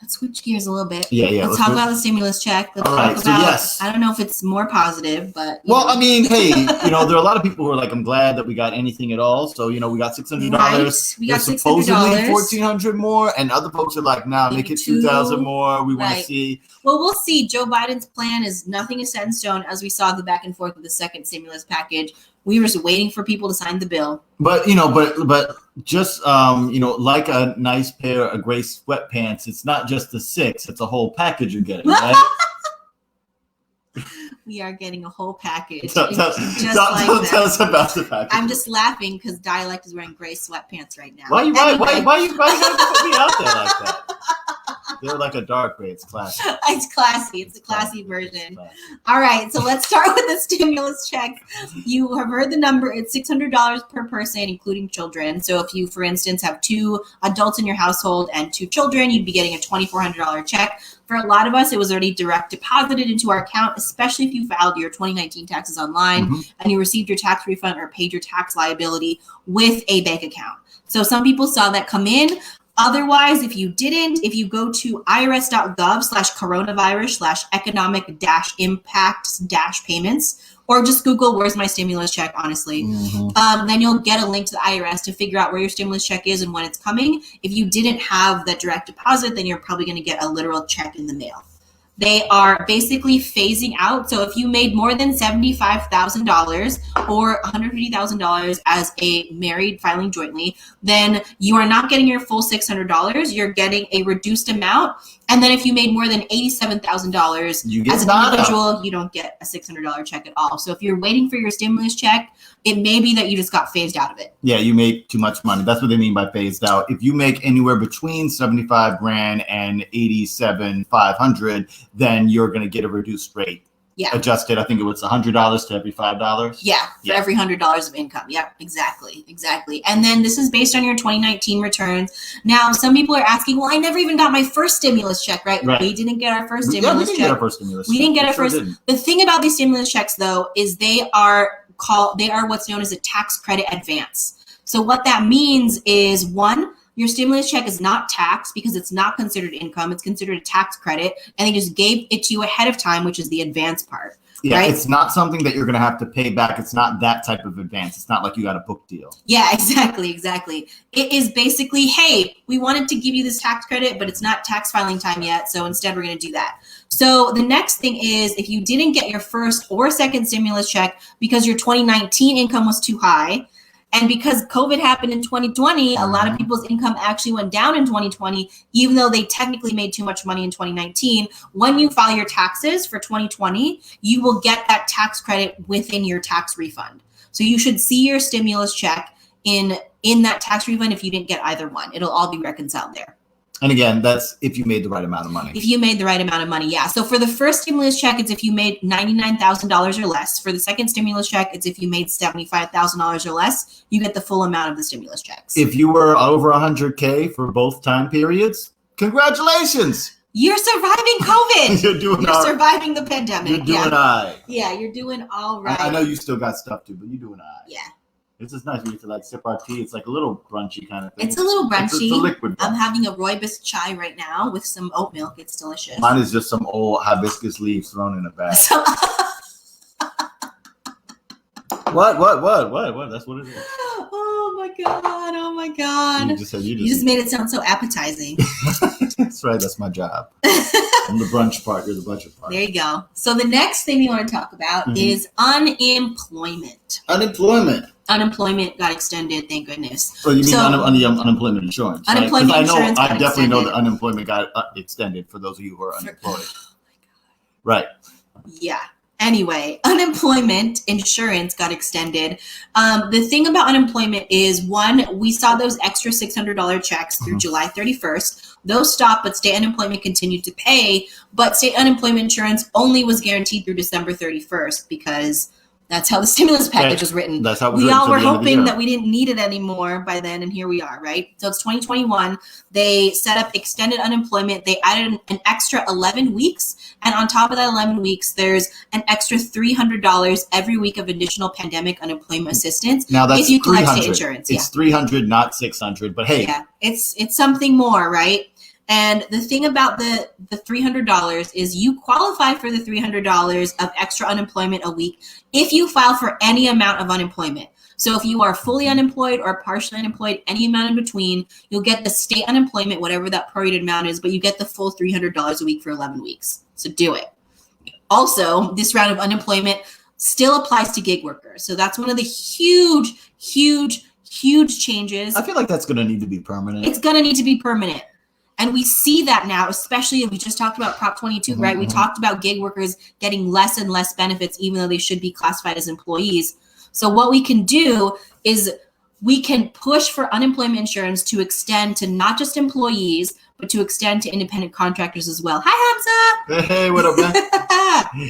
[SPEAKER 2] let's switch gears a little bit.
[SPEAKER 1] Yeah.
[SPEAKER 2] Let's talk about the stimulus check. Let's
[SPEAKER 1] All right,
[SPEAKER 2] talk
[SPEAKER 1] so
[SPEAKER 2] about,
[SPEAKER 1] yes.
[SPEAKER 2] I don't know if it's more positive, but
[SPEAKER 1] well, I mean, hey, there are a lot of people who are like, I'm glad that we got anything at all. So, we got $600.
[SPEAKER 2] Right. We got $600.
[SPEAKER 1] Supposedly $1,400 more, and other folks are like, nah, make it $2,000 more. We want to see.
[SPEAKER 2] Well, we'll see. Joe Biden's plan nothing is set in stone, as we saw the back and forth with the second stimulus package. We were just waiting for people to sign the bill.
[SPEAKER 1] But but just like a nice pair of gray sweatpants, it's not just the 6; it's a whole package you're getting, right?
[SPEAKER 2] We are getting a whole package.
[SPEAKER 1] Tell us about the package.
[SPEAKER 2] I'm just laughing because Dialect is wearing gray sweatpants right now.
[SPEAKER 1] Why you gotta put me out there like that? They're like a dark gray. It's classy.
[SPEAKER 2] It's classy. It's a classy version. All right, so let's start with the stimulus check. You have heard the number. It's $600 per person, including children. So if you, for instance, have 2 adults in your household and 2 children, you'd be getting a $2,400 check. For a lot of us, it was already direct deposited into our account, especially if you filed your 2019 taxes online and you received your tax refund or paid your tax liability with a bank account. So some people saw that come in. Otherwise, if you didn't, if you go to irs.gov/coronavirus/economic-impacts-payments, or just Google, where's my stimulus check, honestly, then you'll get a link to the IRS to figure out where your stimulus check is and when it's coming. If you didn't have that direct deposit, then you're probably going to get a literal check in the mail. They are basically phasing out. So if you made more than $75,000 or $150,000 as a married filing jointly, then you are not getting your full $600. You're getting a reduced amount. And then if you made more than $87,000 as an individual, you don't get a $600 check at all. So if you're waiting for your stimulus check, it may be that you just got phased out of it.
[SPEAKER 1] Yeah, you make too much money. That's what they mean by phased out. If you make anywhere between $75,000 and $87,500, then you're going to get a reduced rate.
[SPEAKER 2] Yeah.
[SPEAKER 1] Adjusted, I think it was $100 to every $5.
[SPEAKER 2] Yeah, for every $100 of income. Yep, exactly. And then this is based on your 2019 returns. Now, some people are asking, well, I never even got my first stimulus check, right? We didn't get our first stimulus check.
[SPEAKER 1] Get our first stimulus
[SPEAKER 2] we didn't get our first. The thing about these stimulus checks, though, is they are what's known as a tax credit advance. So what that means is, one, your stimulus check is not taxed because it's not considered income. It's considered a tax credit, and they just gave it to you ahead of time, which is the advance part.
[SPEAKER 1] Yeah,
[SPEAKER 2] right?
[SPEAKER 1] It's not something that you're going to have to pay back. It's not that type of advance. It's not like you got a book deal.
[SPEAKER 2] Yeah, exactly. It is basically, hey, we wanted to give you this tax credit, but it's not tax filing time yet, so instead we're going to do that. So the next thing is, if you didn't get your first or second stimulus check because your 2019 income was too high, and because COVID happened in 2020, a lot of people's income actually went down in 2020, even though they technically made too much money in 2019. When you file your taxes for 2020, you will get that tax credit within your tax refund. So you should see your stimulus check in that tax refund if you didn't get either one. It'll all be reconciled there.
[SPEAKER 1] And again, that's if you made the right amount of money.
[SPEAKER 2] If you made the right amount of money, yeah. So for the first stimulus check, it's if you made $99,000 or less. For the second stimulus check, it's if you made $75,000 or less, you get the full amount of the stimulus checks.
[SPEAKER 1] If you were over 100K for both time periods, congratulations.
[SPEAKER 2] You're surviving COVID.
[SPEAKER 1] You're
[SPEAKER 2] surviving the pandemic.
[SPEAKER 1] You're doing all right.
[SPEAKER 2] Yeah, you're doing all right.
[SPEAKER 1] I know you still got stuff too, but you're doing all right.
[SPEAKER 2] Yeah.
[SPEAKER 1] It's just nice. We get to like sip our tea. It's like a little brunchy kind of thing.
[SPEAKER 2] It's a little brunchy.
[SPEAKER 1] It's a liquid brunch.
[SPEAKER 2] I'm having a rooibos chai right now with some oat milk. It's delicious.
[SPEAKER 1] Mine is just some old hibiscus leaves thrown in a bag. What? That's what it is.
[SPEAKER 2] Oh my God.
[SPEAKER 1] You
[SPEAKER 2] just made it sound so appetizing.
[SPEAKER 1] That's right. That's my job. I'm the brunch part. You're the budget part.
[SPEAKER 2] There you go. So the next thing we want to talk about is unemployment. Unemployment got extended, thank goodness.
[SPEAKER 1] So you mean unemployment insurance?
[SPEAKER 2] Unemployment insurance.
[SPEAKER 1] I definitely know that unemployment got extended for those of you who are unemployed. Right.
[SPEAKER 2] Yeah. Anyway, unemployment insurance got extended. The thing about unemployment is, one, we saw those extra $600 checks through July 31st. Those stopped, but state unemployment continued to pay. But state unemployment insurance only was guaranteed through December 31st because that's how the stimulus package was written.
[SPEAKER 1] That's how it was
[SPEAKER 2] we
[SPEAKER 1] written
[SPEAKER 2] all were
[SPEAKER 1] the
[SPEAKER 2] hoping that we didn't need it anymore by then, and here we are, right? So it's 2021. They set up extended unemployment. They added an extra 11 weeks, and on top of that 11 weeks, there's an extra $300 every week of additional pandemic unemployment assistance.
[SPEAKER 1] Now that's
[SPEAKER 2] if you collect state
[SPEAKER 1] 300.
[SPEAKER 2] insurance.
[SPEAKER 1] It's 300, not 600. But hey,
[SPEAKER 2] yeah, it's something more, right? And the thing about the $300 is you qualify for the $300 of extra unemployment a week if you file for any amount of unemployment. So if you are fully unemployed or partially unemployed, any amount in between, you'll get the state unemployment, whatever that prorated amount is, but you get the full $300 a week for 11 weeks. So do it. Also, this round of unemployment still applies to gig workers. So that's one of the huge changes.
[SPEAKER 1] I feel like that's going to need to be permanent.
[SPEAKER 2] It's going to need to be permanent. And we see that now, especially we just talked about Prop 22, right? We talked about gig workers getting less and less benefits, even though they should be classified as employees. So what we can do is we can push for unemployment insurance to extend to not just employees, but to extend to independent contractors as well. Hi,
[SPEAKER 1] Hamza. Hey, what up, man?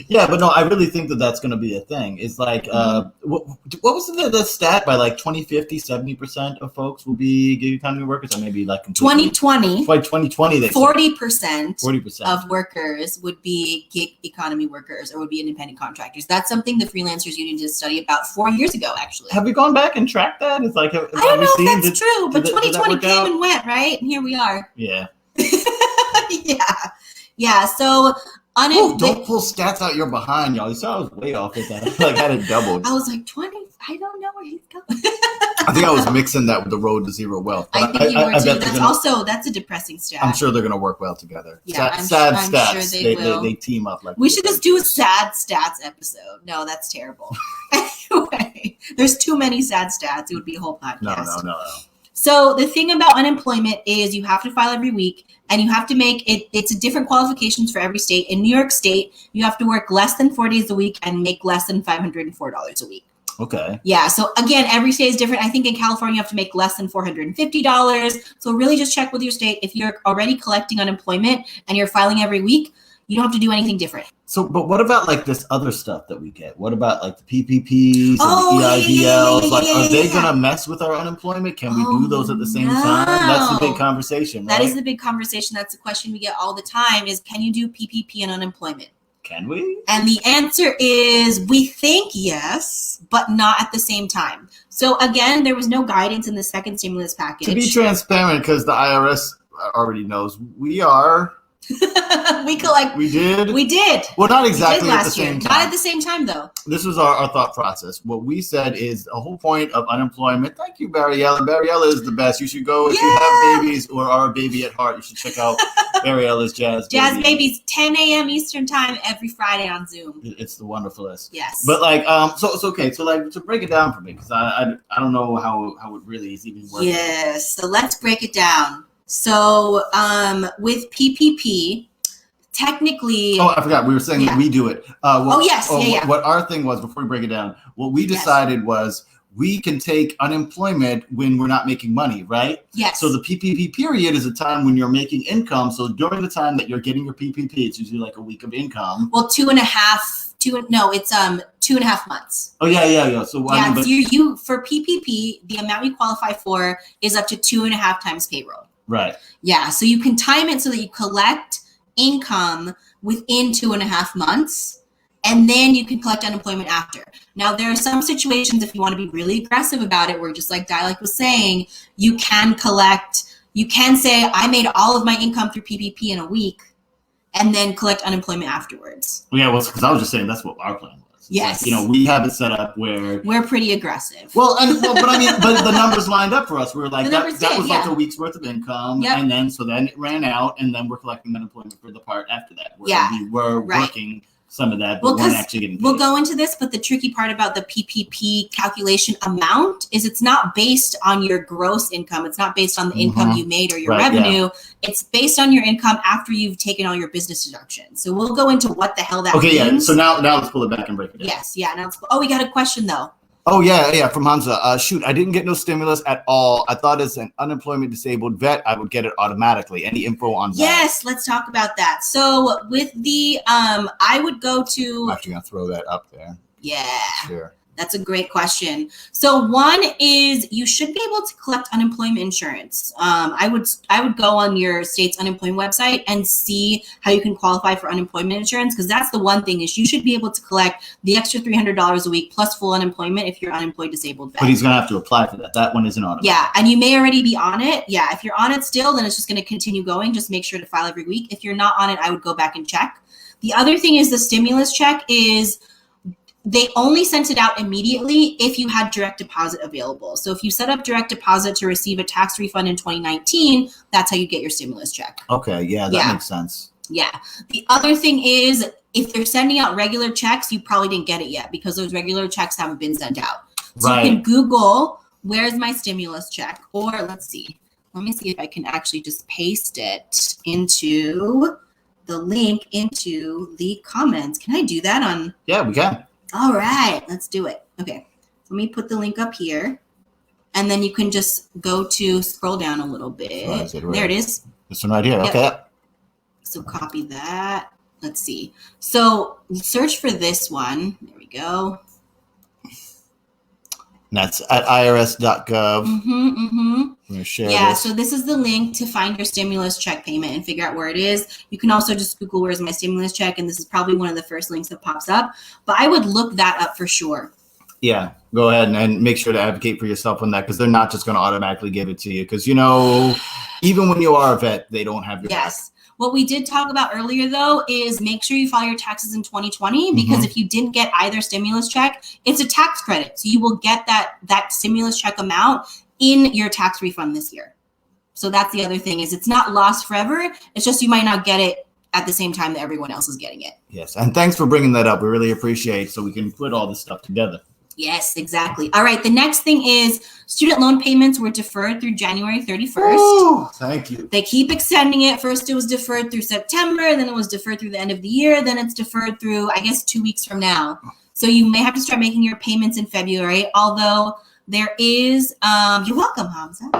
[SPEAKER 1] Yeah, but no, I really think that that's going to be a thing. It's like, what was the stat? By like 2050, 70% of folks will be gig economy workers, or maybe like
[SPEAKER 2] 2020.
[SPEAKER 1] By 2020, they
[SPEAKER 2] 40% of workers would be gig economy workers or would be independent contractors. That's something the Freelancers Union did study about 4 years ago, actually.
[SPEAKER 1] Have we gone back and tracked that? It's like,
[SPEAKER 2] I don't know if that's true, but 2020 came and went, right? And here we are.
[SPEAKER 1] Yeah.
[SPEAKER 2] Yeah. So
[SPEAKER 1] don't pull stats out your behind, y'all. You saw I was way off with that. I feel like I had it doubled.
[SPEAKER 2] I was like 20. I don't know where he's going.
[SPEAKER 1] I think I was mixing that with the road to zero wealth.
[SPEAKER 2] I think you were too. That's a depressing stat.
[SPEAKER 1] I'm sure they're going to work well together.
[SPEAKER 2] Yeah,
[SPEAKER 1] I'm
[SPEAKER 2] stats.
[SPEAKER 1] Sure they team up like.
[SPEAKER 2] We should just do a sad stats episode. No, that's terrible. Anyway, there's too many sad stats. It would be a whole podcast.
[SPEAKER 1] No.
[SPEAKER 2] So the thing about unemployment is you have to file every week, and you have to make it. It's a different qualifications for every state. In New York State, you have to work less than 4 days a week and make less than $504 a week.
[SPEAKER 1] Okay.
[SPEAKER 2] Yeah. So again, every state is different. I think in California, you have to make less than $450. So really just check with your state. If you're already collecting unemployment and you're filing every week, you don't have to do anything different.
[SPEAKER 1] So, but what about like this other stuff that we get? What about like the PPPs and the EIDLs? Are they going to mess with our unemployment? Can we do those at the same time? That's the big conversation, right?
[SPEAKER 2] That is the big conversation. That's the question we get all the time is, can you do PPP and unemployment?
[SPEAKER 1] Can we?
[SPEAKER 2] And the answer is we think yes, but not at the same time. So again, there was no guidance in the second stimulus package.
[SPEAKER 1] To be transparent, because the IRS already knows, we are...
[SPEAKER 2] We did.
[SPEAKER 1] Well, not exactly at the same time.
[SPEAKER 2] Not at the same time, though.
[SPEAKER 1] This was our thought process. What we said is the whole point of unemployment. Thank you, Barriella. Barriella is the best. You should go if you have babies or are a baby at heart. You should check out Barriella's Jazz
[SPEAKER 2] Babies, 10 a.m. Eastern time every Friday on Zoom.
[SPEAKER 1] It's the wonderfulest.
[SPEAKER 2] Yes.
[SPEAKER 1] But like, so it's okay. So like, to break it down for me, because I don't know how it really is even working.
[SPEAKER 2] Yes. So let's break it down. So with PPP, technically...
[SPEAKER 1] Oh, I forgot. We were saying we do it.
[SPEAKER 2] Yes.
[SPEAKER 1] What our thing was, before we break it down, what we decided was we can take unemployment when we're not making money, right?
[SPEAKER 2] Yes.
[SPEAKER 1] So the PPP period is a time when you're making income. So during the time that you're getting your PPP, it's usually like a week of income.
[SPEAKER 2] Well, 2.5 months.
[SPEAKER 1] Oh yeah. So
[SPEAKER 2] Yeah, so you for PPP, the amount you qualify for is up to 2.5 times payroll.
[SPEAKER 1] right.
[SPEAKER 2] Yeah, so you can time it so that you collect income within 2.5 months, and then you can collect unemployment after. Now, there are some situations, if you want to be really aggressive about it, where just like Dialect was saying, you can say, I made all of my income through PPP in a week, and then collect unemployment afterwards.
[SPEAKER 1] Yeah, well, because I was just saying that's what our plan was. It's
[SPEAKER 2] Yes.
[SPEAKER 1] like, we have it set up where
[SPEAKER 2] We're pretty aggressive.
[SPEAKER 1] but I mean, but the numbers lined up for us. We were like,
[SPEAKER 2] The
[SPEAKER 1] that
[SPEAKER 2] numbers
[SPEAKER 1] was
[SPEAKER 2] did,
[SPEAKER 1] like
[SPEAKER 2] yeah.
[SPEAKER 1] a week's worth of income.
[SPEAKER 2] Yep.
[SPEAKER 1] And then it ran out, and then we're collecting unemployment for the part after that. Where
[SPEAKER 2] Yeah,
[SPEAKER 1] we were
[SPEAKER 2] right.
[SPEAKER 1] working some of that,
[SPEAKER 2] Well,
[SPEAKER 1] but weren't
[SPEAKER 2] 'cause
[SPEAKER 1] actually getting paid.
[SPEAKER 2] We'll go into this, but the tricky part about the PPP calculation amount is it's not based on your gross income. It's not based on the income you made or your
[SPEAKER 1] Right, yeah.
[SPEAKER 2] revenue. It's based on your income after you've taken all your business deductions. So we'll go into what the hell that
[SPEAKER 1] Okay, yeah.
[SPEAKER 2] means.
[SPEAKER 1] So now let's pull it back and break it down.
[SPEAKER 2] Yes, yeah. Now we got a question though.
[SPEAKER 1] Oh yeah, from Hamza. Shoot, I didn't get no stimulus at all. I thought as an unemployment disabled vet, I would get it automatically. Any info on that?
[SPEAKER 2] Yes, let's talk about that. So with the I would go
[SPEAKER 1] I'm
[SPEAKER 2] to
[SPEAKER 1] actually gonna throw that up there. Sure.
[SPEAKER 2] That's a great question. So one is you should be able to collect unemployment insurance. I would go on your state's unemployment website and see how you can qualify for unemployment insurance, because that's the one thing is you should be able to collect the extra $300 a week plus full unemployment if you're unemployed disabled vet.
[SPEAKER 1] But he's gonna have to apply for that. That one isn't automatic.
[SPEAKER 2] Yeah, and you may already be on it. Yeah, if you're on it still, then it's just going to continue going. Just make sure to file every week. If you're not on it, I would go back and check. The other thing is the stimulus check is they only sent it out immediately if you had direct deposit available. So if you set up direct deposit to receive a tax refund in 2019, that's how you get your stimulus check.
[SPEAKER 1] Okay, yeah, that makes sense.
[SPEAKER 2] Yeah. The other thing is if they're sending out regular checks, you probably didn't get it yet because those regular checks haven't been sent out. So
[SPEAKER 1] Right.
[SPEAKER 2] you can Google, where's my stimulus check? Or let's see. Let me see if I can actually just paste it into the link into the comments. Can I do that on?
[SPEAKER 1] Yeah, we can.
[SPEAKER 2] All right, let's do it. Okay, let me put the link up here. And then you can just scroll down a little bit.
[SPEAKER 1] Where is it?
[SPEAKER 2] There it is.
[SPEAKER 1] This one right here.
[SPEAKER 2] Yep.
[SPEAKER 1] Okay.
[SPEAKER 2] So copy that. Let's see. So search for this one. There we go.
[SPEAKER 1] And that's at irs.gov.
[SPEAKER 2] I'm
[SPEAKER 1] going to share
[SPEAKER 2] Yeah,
[SPEAKER 1] this.
[SPEAKER 2] so this is the link to find your stimulus check payment and figure out where it is. You can also just Google where's my stimulus check, and this is probably one of the first links that pops up. But I would look that up for sure.
[SPEAKER 1] Yeah, go ahead and make sure to advocate for yourself on that, because they're not just going to automatically give it to you. Because, even when you are a vet, they don't have your back.
[SPEAKER 2] Yes. What we did talk about earlier, though, is make sure you file your taxes in 2020, because if you didn't get either stimulus check, it's a tax credit. So you will get that stimulus check amount in your tax refund this year. So that's the other thing, is it's not lost forever. It's just you might not get it at the same time that everyone else is getting it.
[SPEAKER 1] Yes, and thanks for bringing that up. We really appreciate it, so we can put all this stuff together.
[SPEAKER 2] Yes, exactly. All right. The next thing is student loan payments were deferred through January 31st.
[SPEAKER 1] Oh, thank you.
[SPEAKER 2] They keep extending it. First, it was deferred through September. Then it was deferred through the end of the year. Then it's deferred through, I guess, 2 weeks from now. So you may have to start making your payments in February, although there is, you're welcome, Hamza.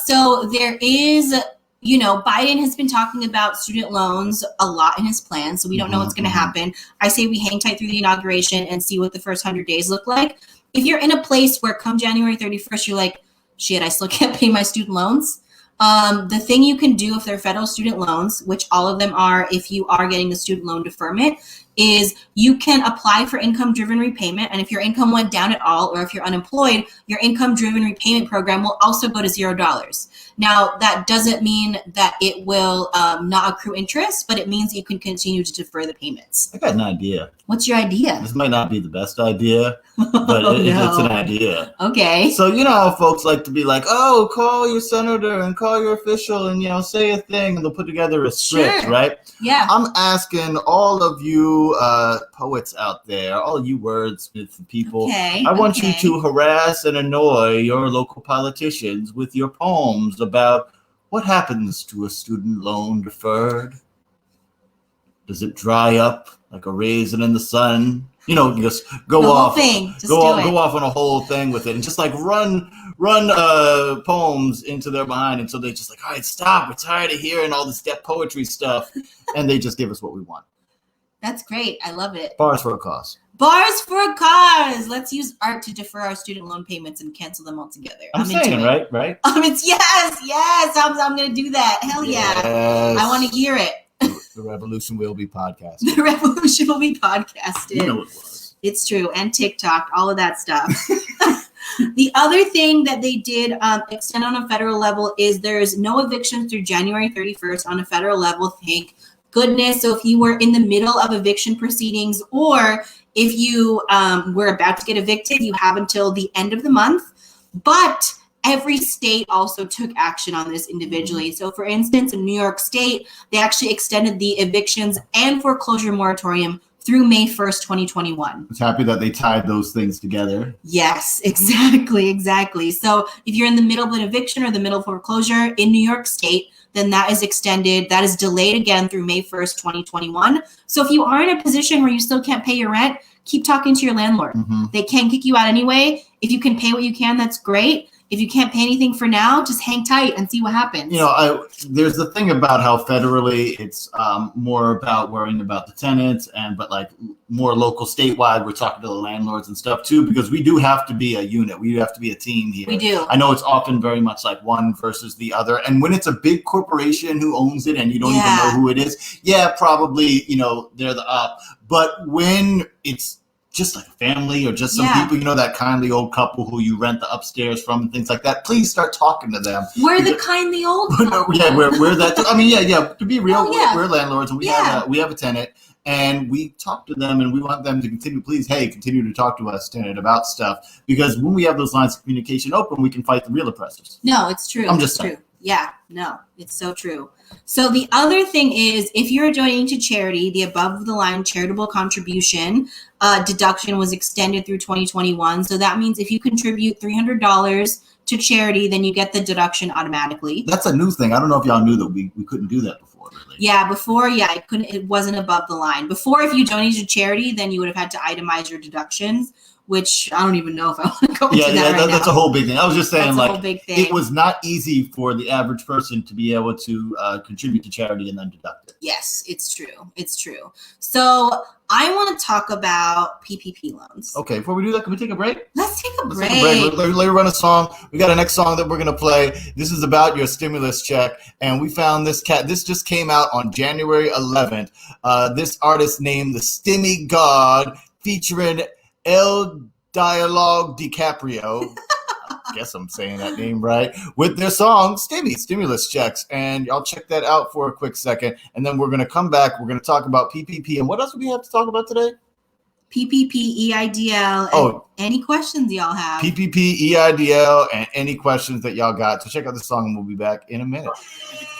[SPEAKER 2] So there is, Biden has been talking about student loans a lot in his plan, so we don't know what's going to happen. I say we hang tight through the inauguration and see what the first 100 days look like. If you're in a place where come January 31st, you're like, shit, I still can't pay my student loans. The thing you can do if they're federal student loans, which all of them are if you are getting the student loan deferment, is you can apply for income-driven repayment. And if your income went down at all, or if you're unemployed, your income-driven repayment program will also go to $0. Now, that doesn't mean that it will not accrue interest, but it means you can continue to defer the payments.
[SPEAKER 1] I got an idea.
[SPEAKER 2] What's your idea?
[SPEAKER 1] This might not be the best idea, but it's an idea.
[SPEAKER 2] Okay.
[SPEAKER 1] So, how folks like to be like, oh, call your senator and call your official and, say a thing, and they'll put together a script,
[SPEAKER 2] Sure.
[SPEAKER 1] right?
[SPEAKER 2] Yeah.
[SPEAKER 1] I'm asking all of you poets out there, all of you wordsmith people,
[SPEAKER 2] Okay.
[SPEAKER 1] I want you to harass and annoy your local politicians with your poems about what happens to a student loan deferred. Does it dry up like a raisin in the sun? Just go
[SPEAKER 2] The whole
[SPEAKER 1] off,
[SPEAKER 2] thing. Just
[SPEAKER 1] go
[SPEAKER 2] do
[SPEAKER 1] off,
[SPEAKER 2] it.
[SPEAKER 1] go off on a whole thing with it, and just like run poems into their behind until they're just like, all right, stop. We're tired of hearing all this deaf poetry stuff, and they just give us what we want.
[SPEAKER 2] That's great. I love it.
[SPEAKER 1] Bars for a cause.
[SPEAKER 2] Bars for a cause. Let's use art to defer our student loan payments and cancel them altogether.
[SPEAKER 1] I'm saying,
[SPEAKER 2] into it.
[SPEAKER 1] right?
[SPEAKER 2] It's yes. I'm gonna do that. Hell yeah.
[SPEAKER 1] Yes.
[SPEAKER 2] I want to hear it.
[SPEAKER 1] The revolution will be podcasted.
[SPEAKER 2] The revolution will be podcasted.
[SPEAKER 1] You know it was.
[SPEAKER 2] It's true. And TikTok, all of that stuff. The other thing that they did extend on a federal level is there's no evictions through January 31st on a federal level. Thank goodness. So if you were in the middle of eviction proceedings, or if you were about to get evicted, you have until the end of the month. But every state also took action on this individually. So for instance, in New York State, they actually extended the evictions and foreclosure moratorium through May 1st, 2021.
[SPEAKER 1] I was happy that they tied those things together.
[SPEAKER 2] Yes, exactly. So if you're in the middle of an eviction or the middle of foreclosure in New York State, then that is extended, that is delayed again through May 1st, 2021. So if you are in a position where you still can't pay your rent, keep talking to your landlord. Mm-hmm. They can kick you out anyway. If you can pay what you can, that's great. If you can't pay anything for now, just hang tight and see what happens.
[SPEAKER 1] There's the thing about how federally it's more about worrying about the tenants, but like more local statewide, we're talking to the landlords and stuff too, because we do have to be a unit. We have to be a team here.
[SPEAKER 2] We do.
[SPEAKER 1] I know it's often very much like one versus the other. And when it's a big corporation who owns it and you don't even know who it is, probably, they're the op. But when it's just like a family or just some people, that kindly old couple who you rent the upstairs from and things like that, please start talking to them.
[SPEAKER 2] We're the kindly old couple.
[SPEAKER 1] We're that. To be real, we're landlords and we have a tenant and we talk to them and we want them to continue to talk to us, tenant, about stuff, because when we have those lines of communication open, we can fight the real oppressors.
[SPEAKER 2] No, it's true.
[SPEAKER 1] I'm just saying.
[SPEAKER 2] True. Yeah, no, it's so true. So the other thing is, if you're donating to charity, the above the line charitable contribution deduction was extended through 2021. So that means if you contribute $300 to charity, then you get the deduction automatically.
[SPEAKER 1] That's a new thing. I don't know if y'all knew that we couldn't do that before. Really.
[SPEAKER 2] Yeah, before, it wasn't above the line. Before, if you donated to charity, then you would have had to itemize your deductions, which I don't even know if I want to go into that right now.
[SPEAKER 1] That's a whole big thing. I was just saying,
[SPEAKER 2] that's a whole big thing.
[SPEAKER 1] It was not easy for the average person to be able to contribute to charity and then deduct it.
[SPEAKER 2] Yes, it's true. So I want to talk about PPP loans.
[SPEAKER 1] Okay, before we do that, can we take a break?
[SPEAKER 2] Let's take a break.
[SPEAKER 1] Let me run a song. We got a next song that we're going to play. This is about your stimulus check. And we found this cat. This just came out on January 11th. This artist named the Stimmy God, featuring El Dialogue DiCaprio. I guess I'm saying that name right. With their song Stimulus Checks. And y'all check that out for a quick second. And then we're going to come back. We're going to talk about PPP. And what else do we have to talk about today?
[SPEAKER 2] PPP, EIDL, and any questions y'all have.
[SPEAKER 1] PPP, EIDL, and any questions that y'all got. So check out the song and we'll be back in a minute.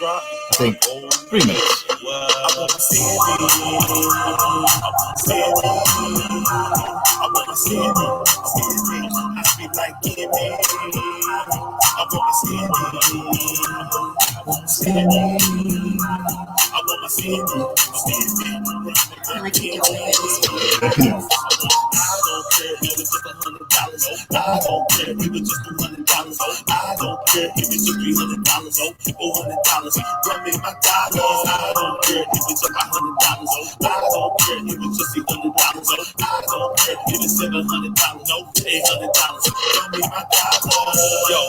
[SPEAKER 1] I think 3 minutes.
[SPEAKER 2] I like to get with
[SPEAKER 4] I don't care if it's just $100. I don't care if it's just $200. I don't care if it's just $300 $400. Run me my dollars. I don't care if it's just $100. I don't care if it's just $100. I don't care if it's $700. No, $800. Run me my dollars. Yo,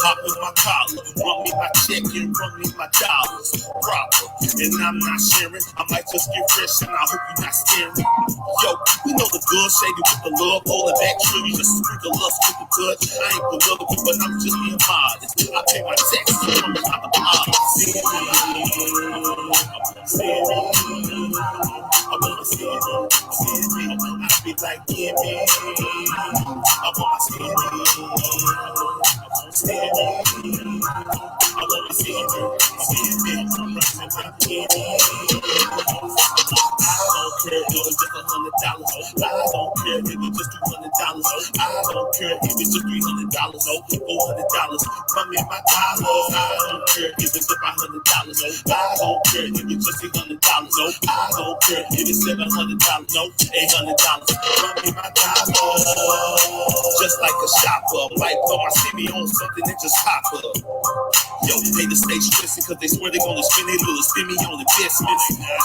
[SPEAKER 4] hop in my collar. Run me my check and run me my dollars. Proper. And I'm not sharing. I might just get fresh and I hope you're not staring. Yo, we know the good shady with the love, pulling back, sure you just sprinkle lust with the good. I ain't political, but I'm just being modest. I pay my taxes from the top of the odds. See me, I wanna see me, I be like, yeah, man. I wanna see me, I wanna see me, I don't care if it's just $100. I don't care if it's just $200. I don't care if it's just $300 $400. Run me my dollars. I don't care if it's just $500. I don't care if it's just $800. No, I don't care if it's $700. No, $800. Run me my dollar. Just like a shopper. Might put my stimmy on something and just pop up. Yo, they just stay stressing cause they swear they gonna spend a little stimmy on investment.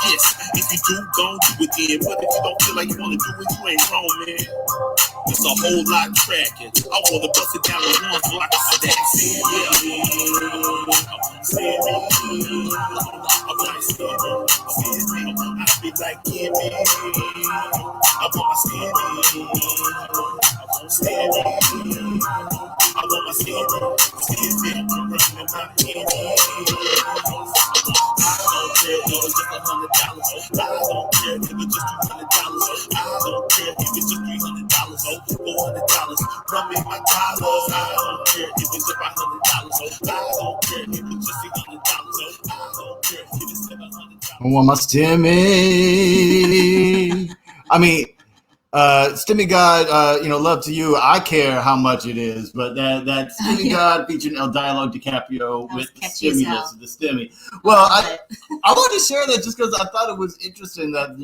[SPEAKER 4] Yes, if you do, gon' do it then. But if you don't feel like you wanna do it, you ain't wrong, man. It's a whole lot tracking. I wanna bust it down with one block of stack. See me. I'm like, see me. I be like, give me. I want my stimmy. I want stimmy. I want my stimmy. I'm running my penny. I don't care if it's just $100. I don't care if it's just $200. I don't care if it's just $300 or $400. Run me my dollars. I don't care if it's just $500. I don't care if it's just $600. I don't care if it's $700.
[SPEAKER 1] I want my stimmy. I mean, Stimmy God, love to you. I care how much it is, but that Stimmy God featuring El Dialogue DiCaprio with the stimulus, the Stimmy. Well, I wanted to share that just because I thought it was interesting that,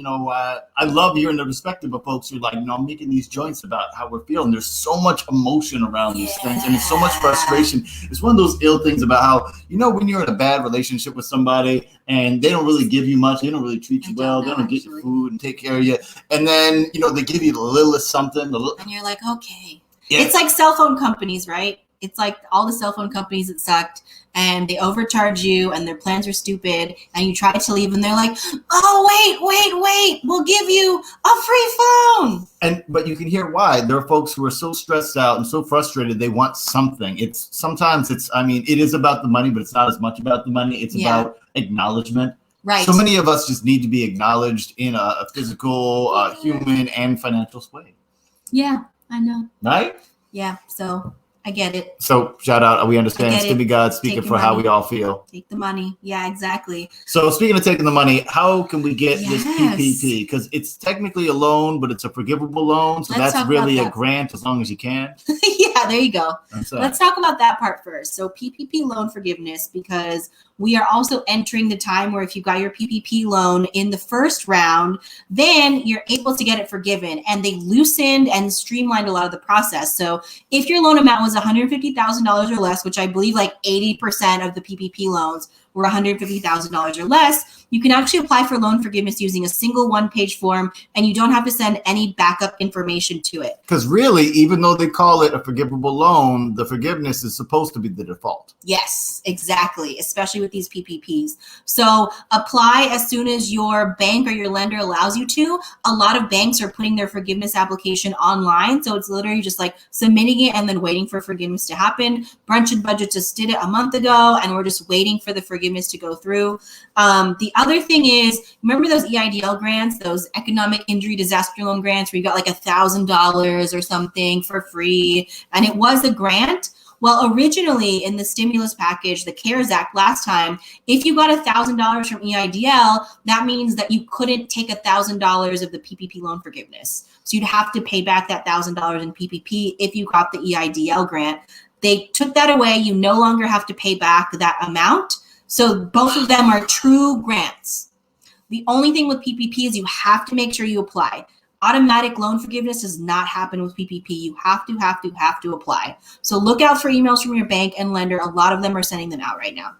[SPEAKER 1] I love hearing the perspective of folks who are like, making these joints about how we're feeling. There's so much emotion around these things, and it's so much frustration. It's one of those ill things about how, when you're in a bad relationship with somebody and they don't really give you much, they don't really treat you well, they don't get your food and take care of you, and then, they give you the littlest something.
[SPEAKER 2] And you're like, okay. Yeah. It's like cell phone companies, right? It's like all the cell phone companies that sucked and they overcharge you and their plans are stupid and you try to leave and they're like, oh, wait, we'll give you a free phone.
[SPEAKER 1] But you can hear why. There are folks who are so stressed out and so frustrated they want something. It is about the money, but it's not as much about the money. It's about acknowledgement.
[SPEAKER 2] Right.
[SPEAKER 1] So many of us just need to be acknowledged in a physical, human, and financial way.
[SPEAKER 2] Yeah, I know.
[SPEAKER 1] Right?
[SPEAKER 2] Yeah, so I get it.
[SPEAKER 1] So shout out. We understand Stimmy God speaking for how we all feel.
[SPEAKER 2] Take the money. Yeah, exactly.
[SPEAKER 1] So speaking of taking the money, how can we get this PPP? Because it's technically a loan, but it's a forgivable loan. So that's really a grant as long as you can.
[SPEAKER 2] Yeah, there you go. Let's talk about that part first. So PPP loan forgiveness, because we are also entering the time where if you got your PPP loan in the first round, then you're able to get it forgiven. And they loosened and streamlined a lot of the process. So if your loan amount was $150,000 or less, which I believe like 80% of the PPP loans were $150,000 or less, you can actually apply for loan forgiveness using a single one-page form, and you don't have to send any backup information to it.
[SPEAKER 1] Because really, even though they call it a forgivable loan, the forgiveness is supposed to be the default.
[SPEAKER 2] Yes, exactly, especially with these PPPs. So apply as soon as your bank or your lender allows you to. A lot of banks are putting their forgiveness application online, so it's literally just like submitting it and then waiting for forgiveness to happen. Brunch and Budget just did it a month ago, and we're just waiting for the forgiveness to go through. The other thing is, remember those EIDL grants, those economic injury disaster loan grants where you got like $1,000 or something for free, and it was a grant? Well, originally in the stimulus package, the CARES Act last time, if you got $1,000 from EIDL, that means that you couldn't take $1,000 of the PPP loan forgiveness. So you'd have to pay back that $1,000 in PPP if you got the EIDL grant. They took that away. You no longer have to pay back that amount. So both of them are true grants. The only thing with PPP is you have to make sure you apply. Automatic loan forgiveness does not happen with PPP. You have to apply. So look out for emails from your bank and lender. A lot of them are sending them out right now.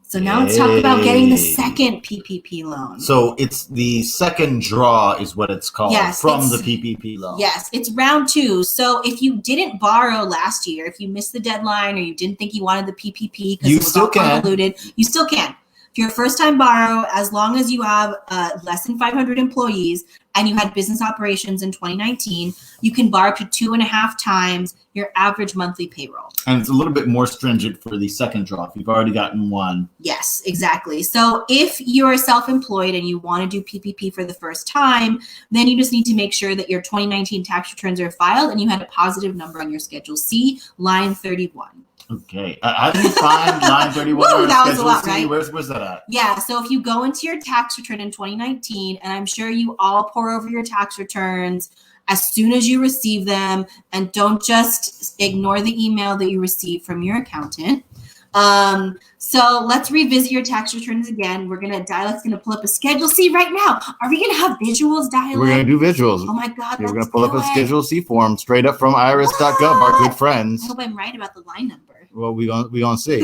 [SPEAKER 2] So now let's talk about getting the second PPP loan.
[SPEAKER 1] So it's the second draw is what it's called from the PPP loan.
[SPEAKER 2] Yes, it's round 2. So if you didn't borrow last year, if you missed the deadline or you didn't think you wanted the PPP because it was all convoluted, you still can. If you're a first-time borrower, as long as you have less than 500 employees and you had business operations in 2019, you can borrow up to 2.5 times your average monthly payroll.
[SPEAKER 1] And it's a little bit more stringent for the second draw if you've already gotten one.
[SPEAKER 2] Yes, exactly. So if you're self-employed and you want to do PPP for the first time, then you just need to make sure that your 2019 tax returns are filed and you had a positive number on your Schedule C, line 31.
[SPEAKER 1] Okay. How do you find line 31?
[SPEAKER 2] Woo, that was a lot, right?
[SPEAKER 1] Where's that at?
[SPEAKER 2] Yeah. So if you go into your tax return in 2019, and I'm sure you all pour over your tax returns as soon as you receive them, and don't just ignore the email that you receive from your accountant. So let's revisit your tax returns again. Dialect's gonna pull up a Schedule C right now. Are we gonna have visuals, Dialect?
[SPEAKER 1] We're gonna do visuals.
[SPEAKER 2] Oh my God,
[SPEAKER 1] We're gonna
[SPEAKER 2] let's
[SPEAKER 1] pull up
[SPEAKER 2] do
[SPEAKER 1] a
[SPEAKER 2] it.
[SPEAKER 1] Schedule C form straight up from iris.gov, our good friends.
[SPEAKER 2] I hope I'm right about the line number.
[SPEAKER 1] Well, we gonna see.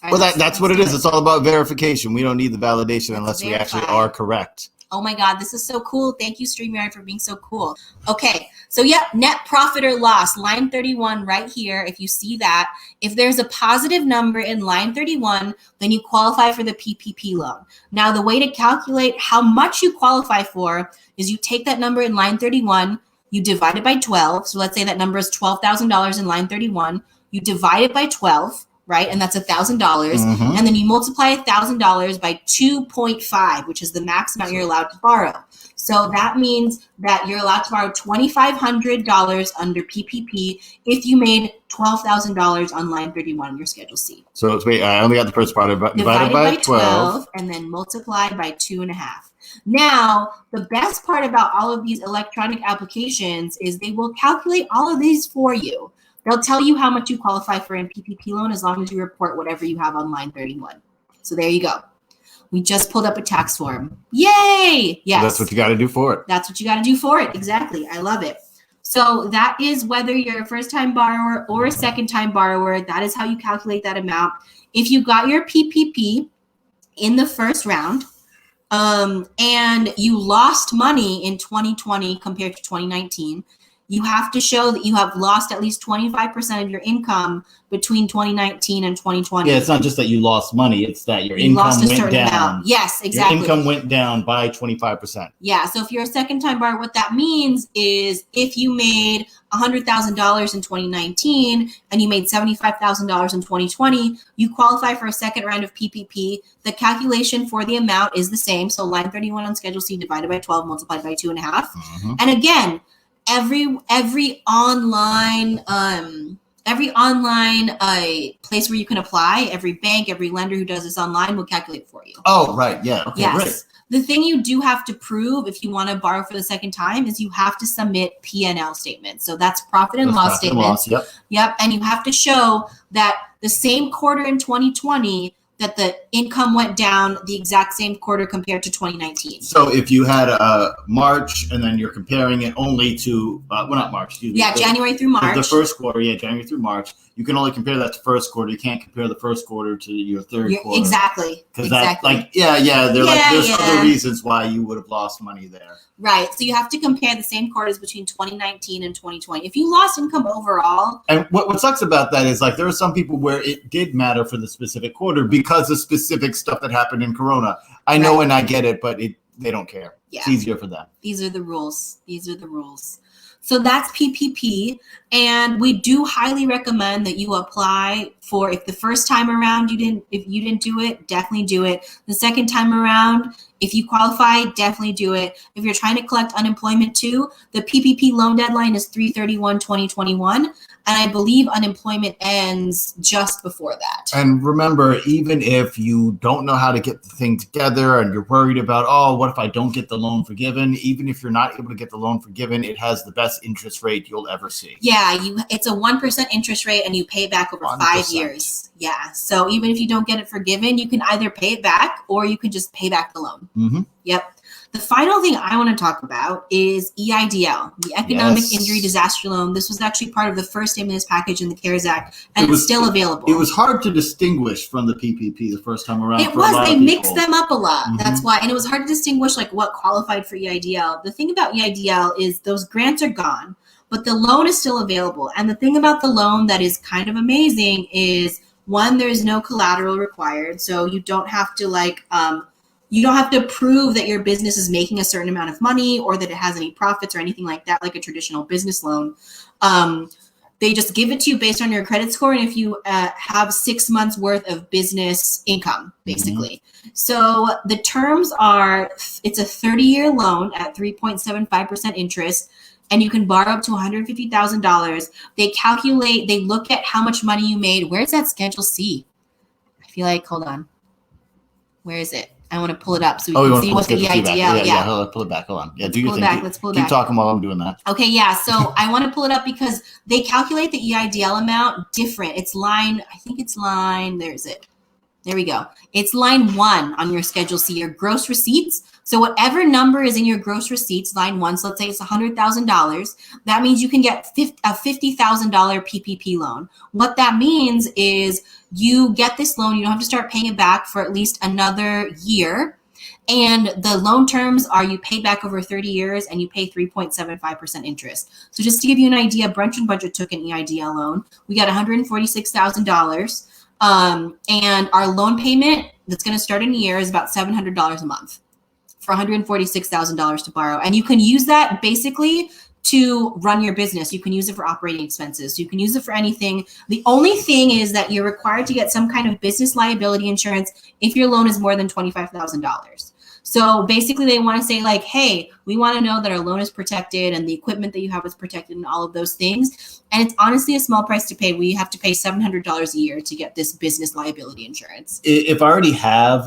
[SPEAKER 2] All
[SPEAKER 1] Well,
[SPEAKER 2] right,
[SPEAKER 1] that's what it is. It's all about verification. We don't need the validation unless we actually
[SPEAKER 2] verify.
[SPEAKER 1] are correct.
[SPEAKER 2] Oh my God, this is so cool. Thank you, StreamYard, for being so cool. Okay, so yep, net profit or loss, line 31 right here. If you see that, if there's a positive number in line 31, then you qualify for the PPP loan. Now, the way to calculate how much you qualify for is you take that number in line 31, you divide it by 12. So let's say that number is $12,000 in line 31. You divide it by 12. Right, and that's $1,000, and then you multiply $1,000 by 2.5, which is the max amount you're allowed to borrow. So that means that you're allowed to borrow $2,500 under PPP if you made $12,000 on line 31 in your Schedule C.
[SPEAKER 1] So wait, I only got the first part divided by 12,
[SPEAKER 2] and then multiplied by 2.5. Now, the best part about all of these electronic applications is they will calculate all of these for you. They'll tell you how much you qualify for a PPP loan as long as you report whatever you have on line 31. So there you go. We just pulled up a tax form. Yay! Yes.
[SPEAKER 1] So that's what you got to do for it.
[SPEAKER 2] That's what you got to do for it. Exactly. I love it. So that is whether you're a first-time borrower or a second-time borrower. That is how you calculate that amount. If you got your PPP in the first round and you lost money in 2020 compared to 2019, you have to show that you have lost at least 25% of your income between 2019 and 2020.
[SPEAKER 1] Yeah, it's not just that you lost money; it's that your income went down.
[SPEAKER 2] Amount. Yes, exactly.
[SPEAKER 1] Your income went down by 25%.
[SPEAKER 2] Yeah. So if you're a second-time borrower, what that means is if you made $100,000 in 2019 and you made $75,000 in 2020, you qualify for a second round of PPP. The calculation for the amount is the same. So line 31 on Schedule C divided by 12 multiplied by 2.5. And again, every online place where you can apply, every bank, every lender who does this online will calculate for you.
[SPEAKER 1] Oh, right. Yeah. Okay,
[SPEAKER 2] yes.
[SPEAKER 1] Great.
[SPEAKER 2] The thing you do have to prove if you want to borrow for the second time is you have to submit P&L statements. So that's profit and loss statements. Yep. And you have to show that the same quarter in 2020 that the income went down the exact same quarter compared to 2019.
[SPEAKER 1] So if you had March and then you're comparing it only to, not March.
[SPEAKER 2] January through March.
[SPEAKER 1] The first quarter, January through March. You can only compare that to first quarter. You can't compare the first quarter to your third quarter.
[SPEAKER 2] Exactly.
[SPEAKER 1] Because that's there's other reasons why you would have lost money there.
[SPEAKER 2] Right. So you have to compare the same quarters between 2019 and 2020. If you lost income overall.
[SPEAKER 1] And what sucks about that is there are some people where it did matter for the specific quarter because of specific stuff that happened in Corona. I know and I get it, but they don't care. Yeah. It's easier for them.
[SPEAKER 2] These are the rules. So that's PPP. And we do highly recommend that you apply for, if the first time around if you didn't do it, definitely do it. The second time around, if you qualify, definitely do it. If you're trying to collect unemployment too, the PPP loan deadline is 3/31/2021. And I believe unemployment ends just before that.
[SPEAKER 1] And remember, even if you don't know how to get the thing together and you're worried about, what if I don't get the loan forgiven? Even if you're not able to get the loan forgiven, it has the best interest rate you'll ever see.
[SPEAKER 2] Yeah, it's a 1% interest rate and you pay it back over 5 years. Yeah, so even if you don't get it forgiven, you can either pay it back or you can just pay back the loan.
[SPEAKER 1] Mm-hmm.
[SPEAKER 2] Yep. The final thing I want to talk about is EIDL, the Economic Injury Disaster Loan. This was actually part of the first stimulus package in the CARES Act, and it's still available.
[SPEAKER 1] It was hard to distinguish from the PPP the first time around.
[SPEAKER 2] They mixed them up a lot. Mm-hmm. That's why. And it was hard to distinguish what qualified for EIDL. The thing about EIDL is those grants are gone, but the loan is still available. And the thing about the loan that is kind of amazing is, one, there's no collateral required. So you don't have to you don't have to prove that your business is making a certain amount of money or that it has any profits or anything like that, like a traditional business loan. They just give it to you based on your credit score and if you have 6 months worth of business income, basically. Mm-hmm. So the terms are, it's a 30-year loan at 3.75% interest, and you can borrow up to $150,000. They look at how much money you made. Where's that Schedule C? I feel like, hold on. Where is it? I want to pull it up so we
[SPEAKER 1] you
[SPEAKER 2] can
[SPEAKER 1] want
[SPEAKER 2] see
[SPEAKER 1] to
[SPEAKER 2] what the EIDL.
[SPEAKER 1] Yeah. Hold on, pull it back. Hold on. Yeah, do your
[SPEAKER 2] pull it
[SPEAKER 1] thing.
[SPEAKER 2] back. Let's pull it
[SPEAKER 1] Keep
[SPEAKER 2] back.
[SPEAKER 1] talking while I'm doing that.
[SPEAKER 2] Okay, yeah. So I want to pull it up because they calculate the EIDL amount different. It's line. There's it. There we go. It's line 1 on your Schedule C, your gross receipts. So whatever number is in your gross receipts, line 1, so let's say it's $100,000, that means you can get a $50,000 PPP loan. What that means is you get this loan, you don't have to start paying it back for at least another year. And the loan terms are you pay back over 30 years and you pay 3.75% interest. So just to give you an idea, Brunch and Budget took an EIDL loan. We got $146,000. And our loan payment that's going to start in a year is about $700 a month for $146,000 to borrow. And you can use that basically to run your business. You can use it for operating expenses. You can use it for anything. The only thing is that you're required to get some kind of business liability insurance if your loan is more than $25,000. So basically they want to say like, hey, we want to know that our loan is protected and the equipment that you have is protected and all of those things. And it's honestly a small price to pay. We have to pay $700 a year to get this business liability insurance.
[SPEAKER 1] If I already have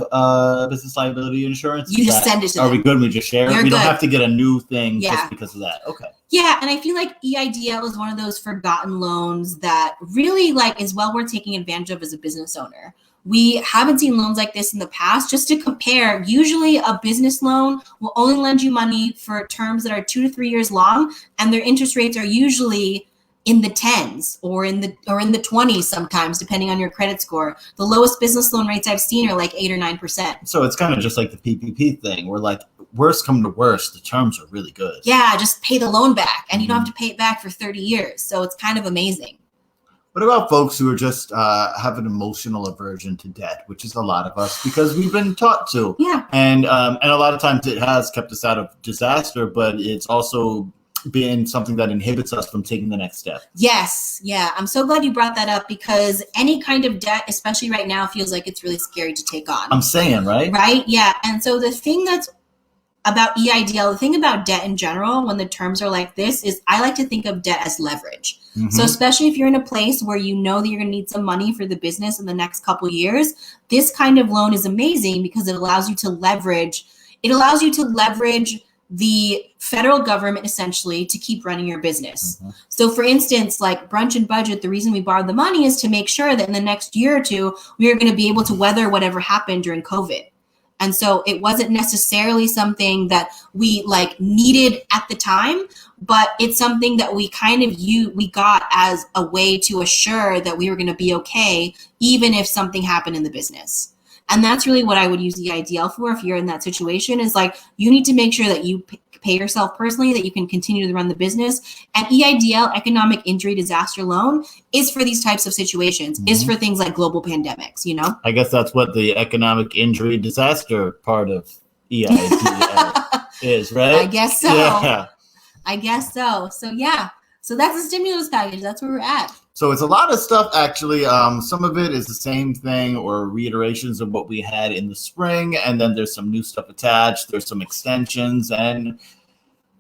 [SPEAKER 1] business liability insurance,
[SPEAKER 2] you just send it to them.
[SPEAKER 1] Are we good? We just share it? We don't have to get a new thing just because of that. Okay.
[SPEAKER 2] Yeah, and I feel like EIDL is one of those forgotten loans that really like is well worth taking advantage of as a business owner. We haven't seen loans like this in the past. Just to compare, usually a business loan will only lend you money for terms that are 2 to 3 years long, and their interest rates are usually in the 10s or in the 20s sometimes, depending on your credit score. The lowest business loan rates I've seen are like 8 or 9%.
[SPEAKER 1] So it's kind of just like the PPP thing. We're like, worst come to worst, the terms are really good.
[SPEAKER 2] Yeah, just pay the loan back, and you don't have to pay it back for 30 years. So it's kind of amazing.
[SPEAKER 1] What about folks who are just have an emotional aversion to debt, which is a lot of us because we've been taught to.
[SPEAKER 2] Yeah.
[SPEAKER 1] And a lot of times it has kept us out of disaster, but it's also been something that inhibits us from taking the next step.
[SPEAKER 2] Yes. Yeah. I'm so glad you brought that up because any kind of debt, especially right now, feels like it's really scary to take on.
[SPEAKER 1] I'm saying, right?
[SPEAKER 2] Right. Yeah. And so the thing that's about EIDL, the thing about debt in general, when the terms are like this, is I like to think of debt as leverage. Mm-hmm. So especially if you're in a place where you know that you're going to need some money for the business in the next couple years, this kind of loan is amazing because it allows you to leverage. It allows you to leverage the federal government essentially to keep running your business. Mm-hmm. So for instance, like Brunch and Budget, the reason we borrowed the money is to make sure that in the next year or two, we are going to be able to weather whatever happened during COVID. And so it wasn't necessarily something that we like needed at the time, but it's something that we kind of we got as a way to assure that we were going to be okay, even if something happened in the business. And that's really what I would use the EIDL for if you're in that situation, is like you need to make sure that you pay yourself personally, that you can continue to run the business. And EIDL, Economic Injury Disaster Loan, is for these types of situations, is for things like global pandemics, you know?
[SPEAKER 1] I guess that's what the economic injury disaster part of EIDL is, right?
[SPEAKER 2] I guess so.
[SPEAKER 1] Yeah.
[SPEAKER 2] I guess so. So yeah. So that's the stimulus package. That's where we're at.
[SPEAKER 1] So it's a lot of stuff, actually. Some of it is the same thing or reiterations of what we had in the spring. And then there's some new stuff attached. There's some extensions. And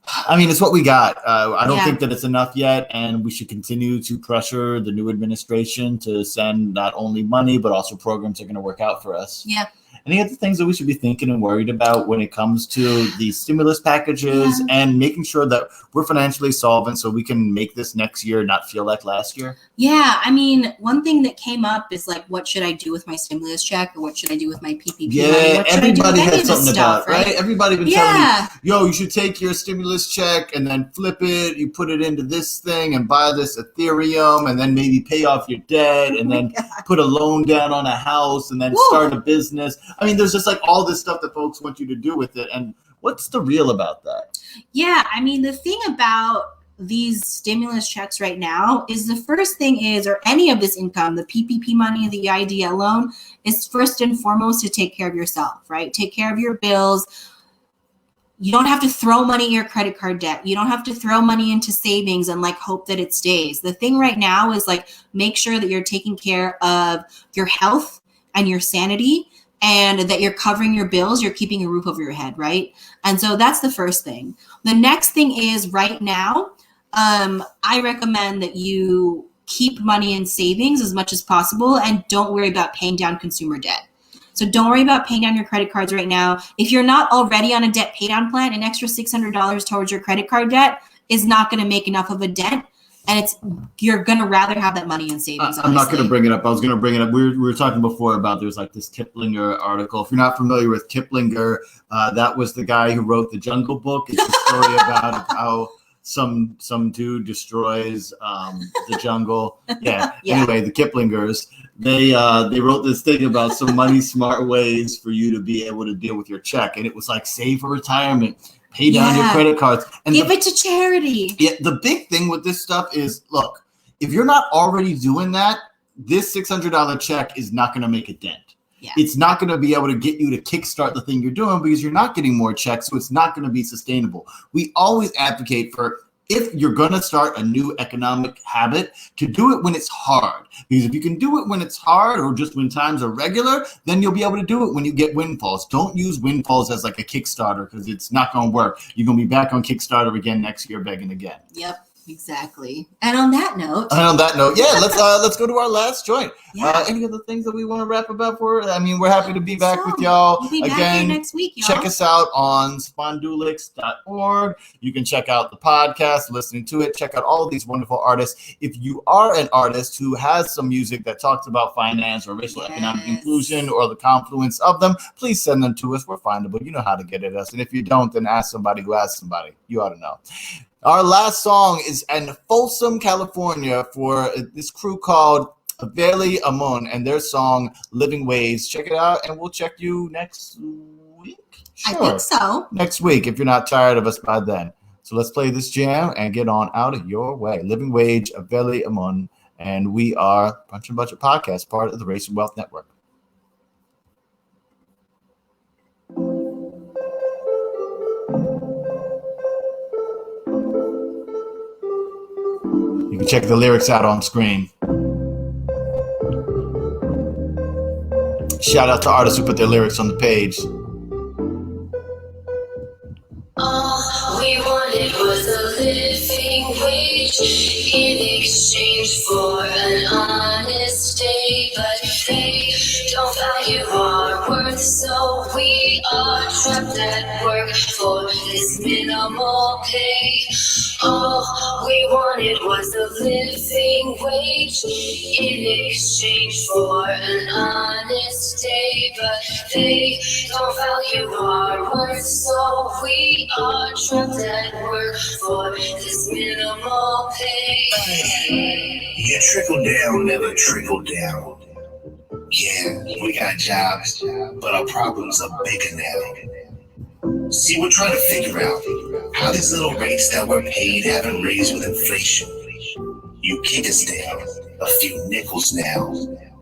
[SPEAKER 1] I mean, it's what we got. I don't think that it's enough yet. And we should continue to pressure the new administration to send not only money, but also programs that are going to work out for us.
[SPEAKER 2] Yeah.
[SPEAKER 1] Any other things that we should be thinking and worried about when it comes to these stimulus packages and making sure that we're financially solvent so we can make this next year not feel like last year?
[SPEAKER 2] Yeah, I mean, one thing that came up is like, what should I do with my stimulus check, or what should I do with my PPP money? What
[SPEAKER 1] everybody had something about it, right? Everybody been telling you, yo, you should take your stimulus check and then flip it. You put it into this thing and buy this Ethereum and then maybe pay off your debt and then put a loan down on a house and then start a business. I mean, there's just like all this stuff that folks want you to do with it. And what's the real about that? Yeah,
[SPEAKER 2] I mean, the thing about these stimulus checks right now is the first thing is, or any of this income, the PPP money, the EIDL loan, is first and foremost to take care of yourself, right? Take care of your bills. You don't have to throw money in your credit card debt. You don't have to throw money into savings and like hope that it stays. The thing right now is like, make sure that you're taking care of your health and your sanity, and that you're covering your bills, you're keeping a roof over your head, right? And so that's the first thing. The next thing is right now, I recommend that you keep money in savings as much as possible and don't worry about paying down consumer debt. So don't worry about paying down your credit cards right now. If you're not already on a debt pay down plan, an extra $600 towards your credit card debt is not going to make enough of a dent. And you're going to rather have that money in savings.
[SPEAKER 1] I'm not going to bring it up. I was going to bring it up. We were talking before about there's like this Kiplinger article. If you're not familiar with Kiplinger, that was the guy who wrote the Jungle Book. It's a story about how some dude destroys the jungle. Yeah. Anyway, the Kiplingers, they wrote this thing about some money smart ways for you to be able to deal with your check. And it was like save for retirement. Pay down your credit cards. And
[SPEAKER 2] give it to charity.
[SPEAKER 1] Yeah, the big thing with this stuff is, look, if you're not already doing that, this $600 check is not going to make a dent.
[SPEAKER 2] Yeah.
[SPEAKER 1] It's not going to be able to get you to kickstart the thing you're doing because you're not getting more checks, so it's not going to be sustainable. We always advocate for, if you're going to start a new economic habit, to do it when it's hard. Because if you can do it when it's hard or just when times are regular, then you'll be able to do it when you get windfalls. Don't use windfalls as like a Kickstarter because it's not going to work. You're going to be back on Kickstarter again next year begging again.
[SPEAKER 2] Yep, exactly. And on that note,
[SPEAKER 1] yeah, let's go to our last joint.
[SPEAKER 2] Yeah.
[SPEAKER 1] Any other things that we want to wrap about for? I mean, we're happy to be back with y'all.
[SPEAKER 2] We'll be back
[SPEAKER 1] again
[SPEAKER 2] here next week, y'all.
[SPEAKER 1] Check us out on spondulix.org. You can check out the podcast, listening to it. Check out all of these wonderful artists. If you are an artist who has some music that talks about finance or racial economic inclusion or the confluence of them, please send them to us. We're findable. You know how to get at us. And if you don't, then ask somebody who asked somebody. You ought to know. Our last song is in Folsom, California, for this crew called Veli Amon and their song Living Ways. Check it out, and we'll check you next week.
[SPEAKER 2] Sure. I think so.
[SPEAKER 1] Next week, if you're not tired of us by then. So let's play this jam and get on out of your way. Living Wage of Veli Amon, and we are Punch and Budget Podcast, part of the Race and Wealth Network. You can check the lyrics out on screen. Shout out to artists who put their lyrics on the page.
[SPEAKER 6] All we wanted was a living wage in exchange for an honest day, but they don't value our worth, so we are trapped at work for this minimal pay. All we wanted was a living wage in exchange for an honest day, but they don't value our worth, so we are trapped at work for this minimal pay.
[SPEAKER 4] Your trickle down never trickled down. Yeah, we got jobs, but our problems are bigger now. See, we're trying to figure out how these little rates that we're paid haven't raised with inflation. You kick us down a few nickels now.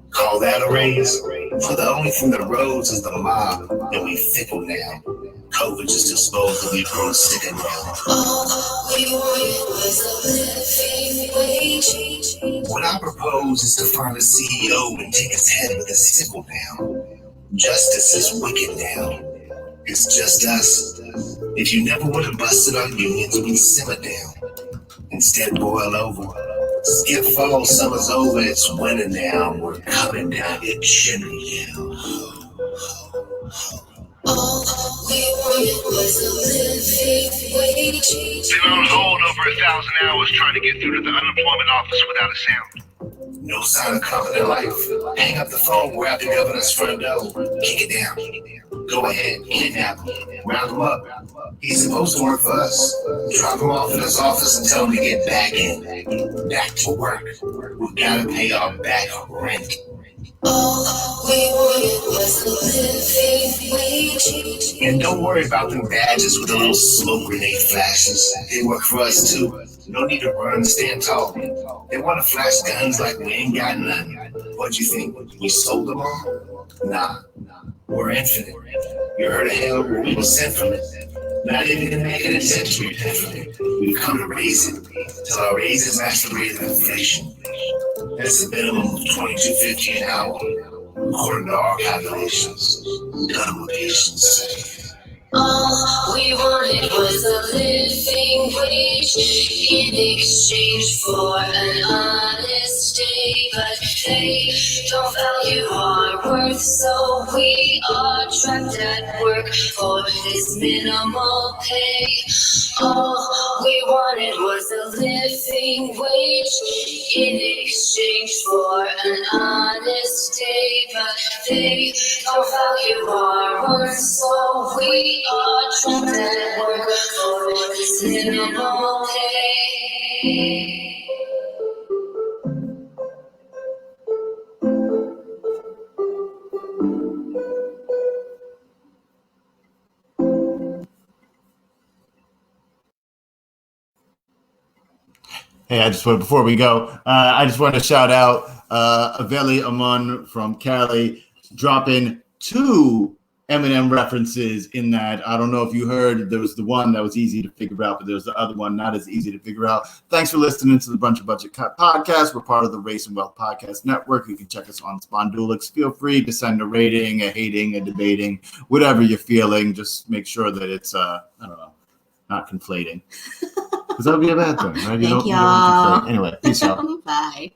[SPEAKER 4] Call that a raise? For the only thing that rose is the mob, and we fickle now. COVID just exposed that we've grown sicker now.
[SPEAKER 6] All we wanted was a living wage.
[SPEAKER 4] What I propose is to find a CEO and take his head with a sickle now. Justice is wicked now. It's just us. If you never would have busted our unions, we simmer down. Instead, boil over. Skip fall, summer's over, it's winter now. We're coming down your chimney now.
[SPEAKER 6] All we wanted was a living wage.
[SPEAKER 7] Been on hold over 1,000 hours trying to get through to the unemployment office without a sound.
[SPEAKER 4] No sign of competent life. Hang up the phone, grab the governor's front door. Kick it down. Go ahead, kidnap him. Round him up. He's supposed to work for us. Drop him off in his office and tell him to get back in. Back to work. We gotta pay our back rent.
[SPEAKER 6] All we wanted was a living wage.
[SPEAKER 4] And don't worry about them badges with the little smoke grenade flashes. They work for us too. No need to run, stand tall. They want to flash guns like we ain't got none. What'd you think? We sold them all? Nah. We're infinite. You heard of hell where we were sent from it. Not even to make an attempt to repent from it. We've come to raise it till our raises match the rate of inflation. That's a minimum of $22.50 an hour, according to our calculations. Done with patience.
[SPEAKER 6] All we wanted was a living wage in exchange for an honest day, but they don't value our worth, worth, so we are trapped at work for this minimal pay. All we wanted was a living wage in exchange for an honest day, but they don't value our worth, so we are trapped at work for this minimal pay.
[SPEAKER 1] Hey, before we go, I just want to shout out Aveli Amon from Cali dropping 2 Eminem references in that. I don't know if you heard, there was the one that was easy to figure out, but there's the other one not as easy to figure out. Thanks for listening to the Bunch of Budget Cut podcast. We're part of the Race and Wealth Podcast Network. You can check us on Spondulix. Feel free to send a rating, a hating, a debating, whatever you're feeling. Just make sure that it's, I don't know, not conflating. Because that would be a bad thing, right?
[SPEAKER 2] Thank y'all.
[SPEAKER 1] Anyway, peace out.
[SPEAKER 2] Bye.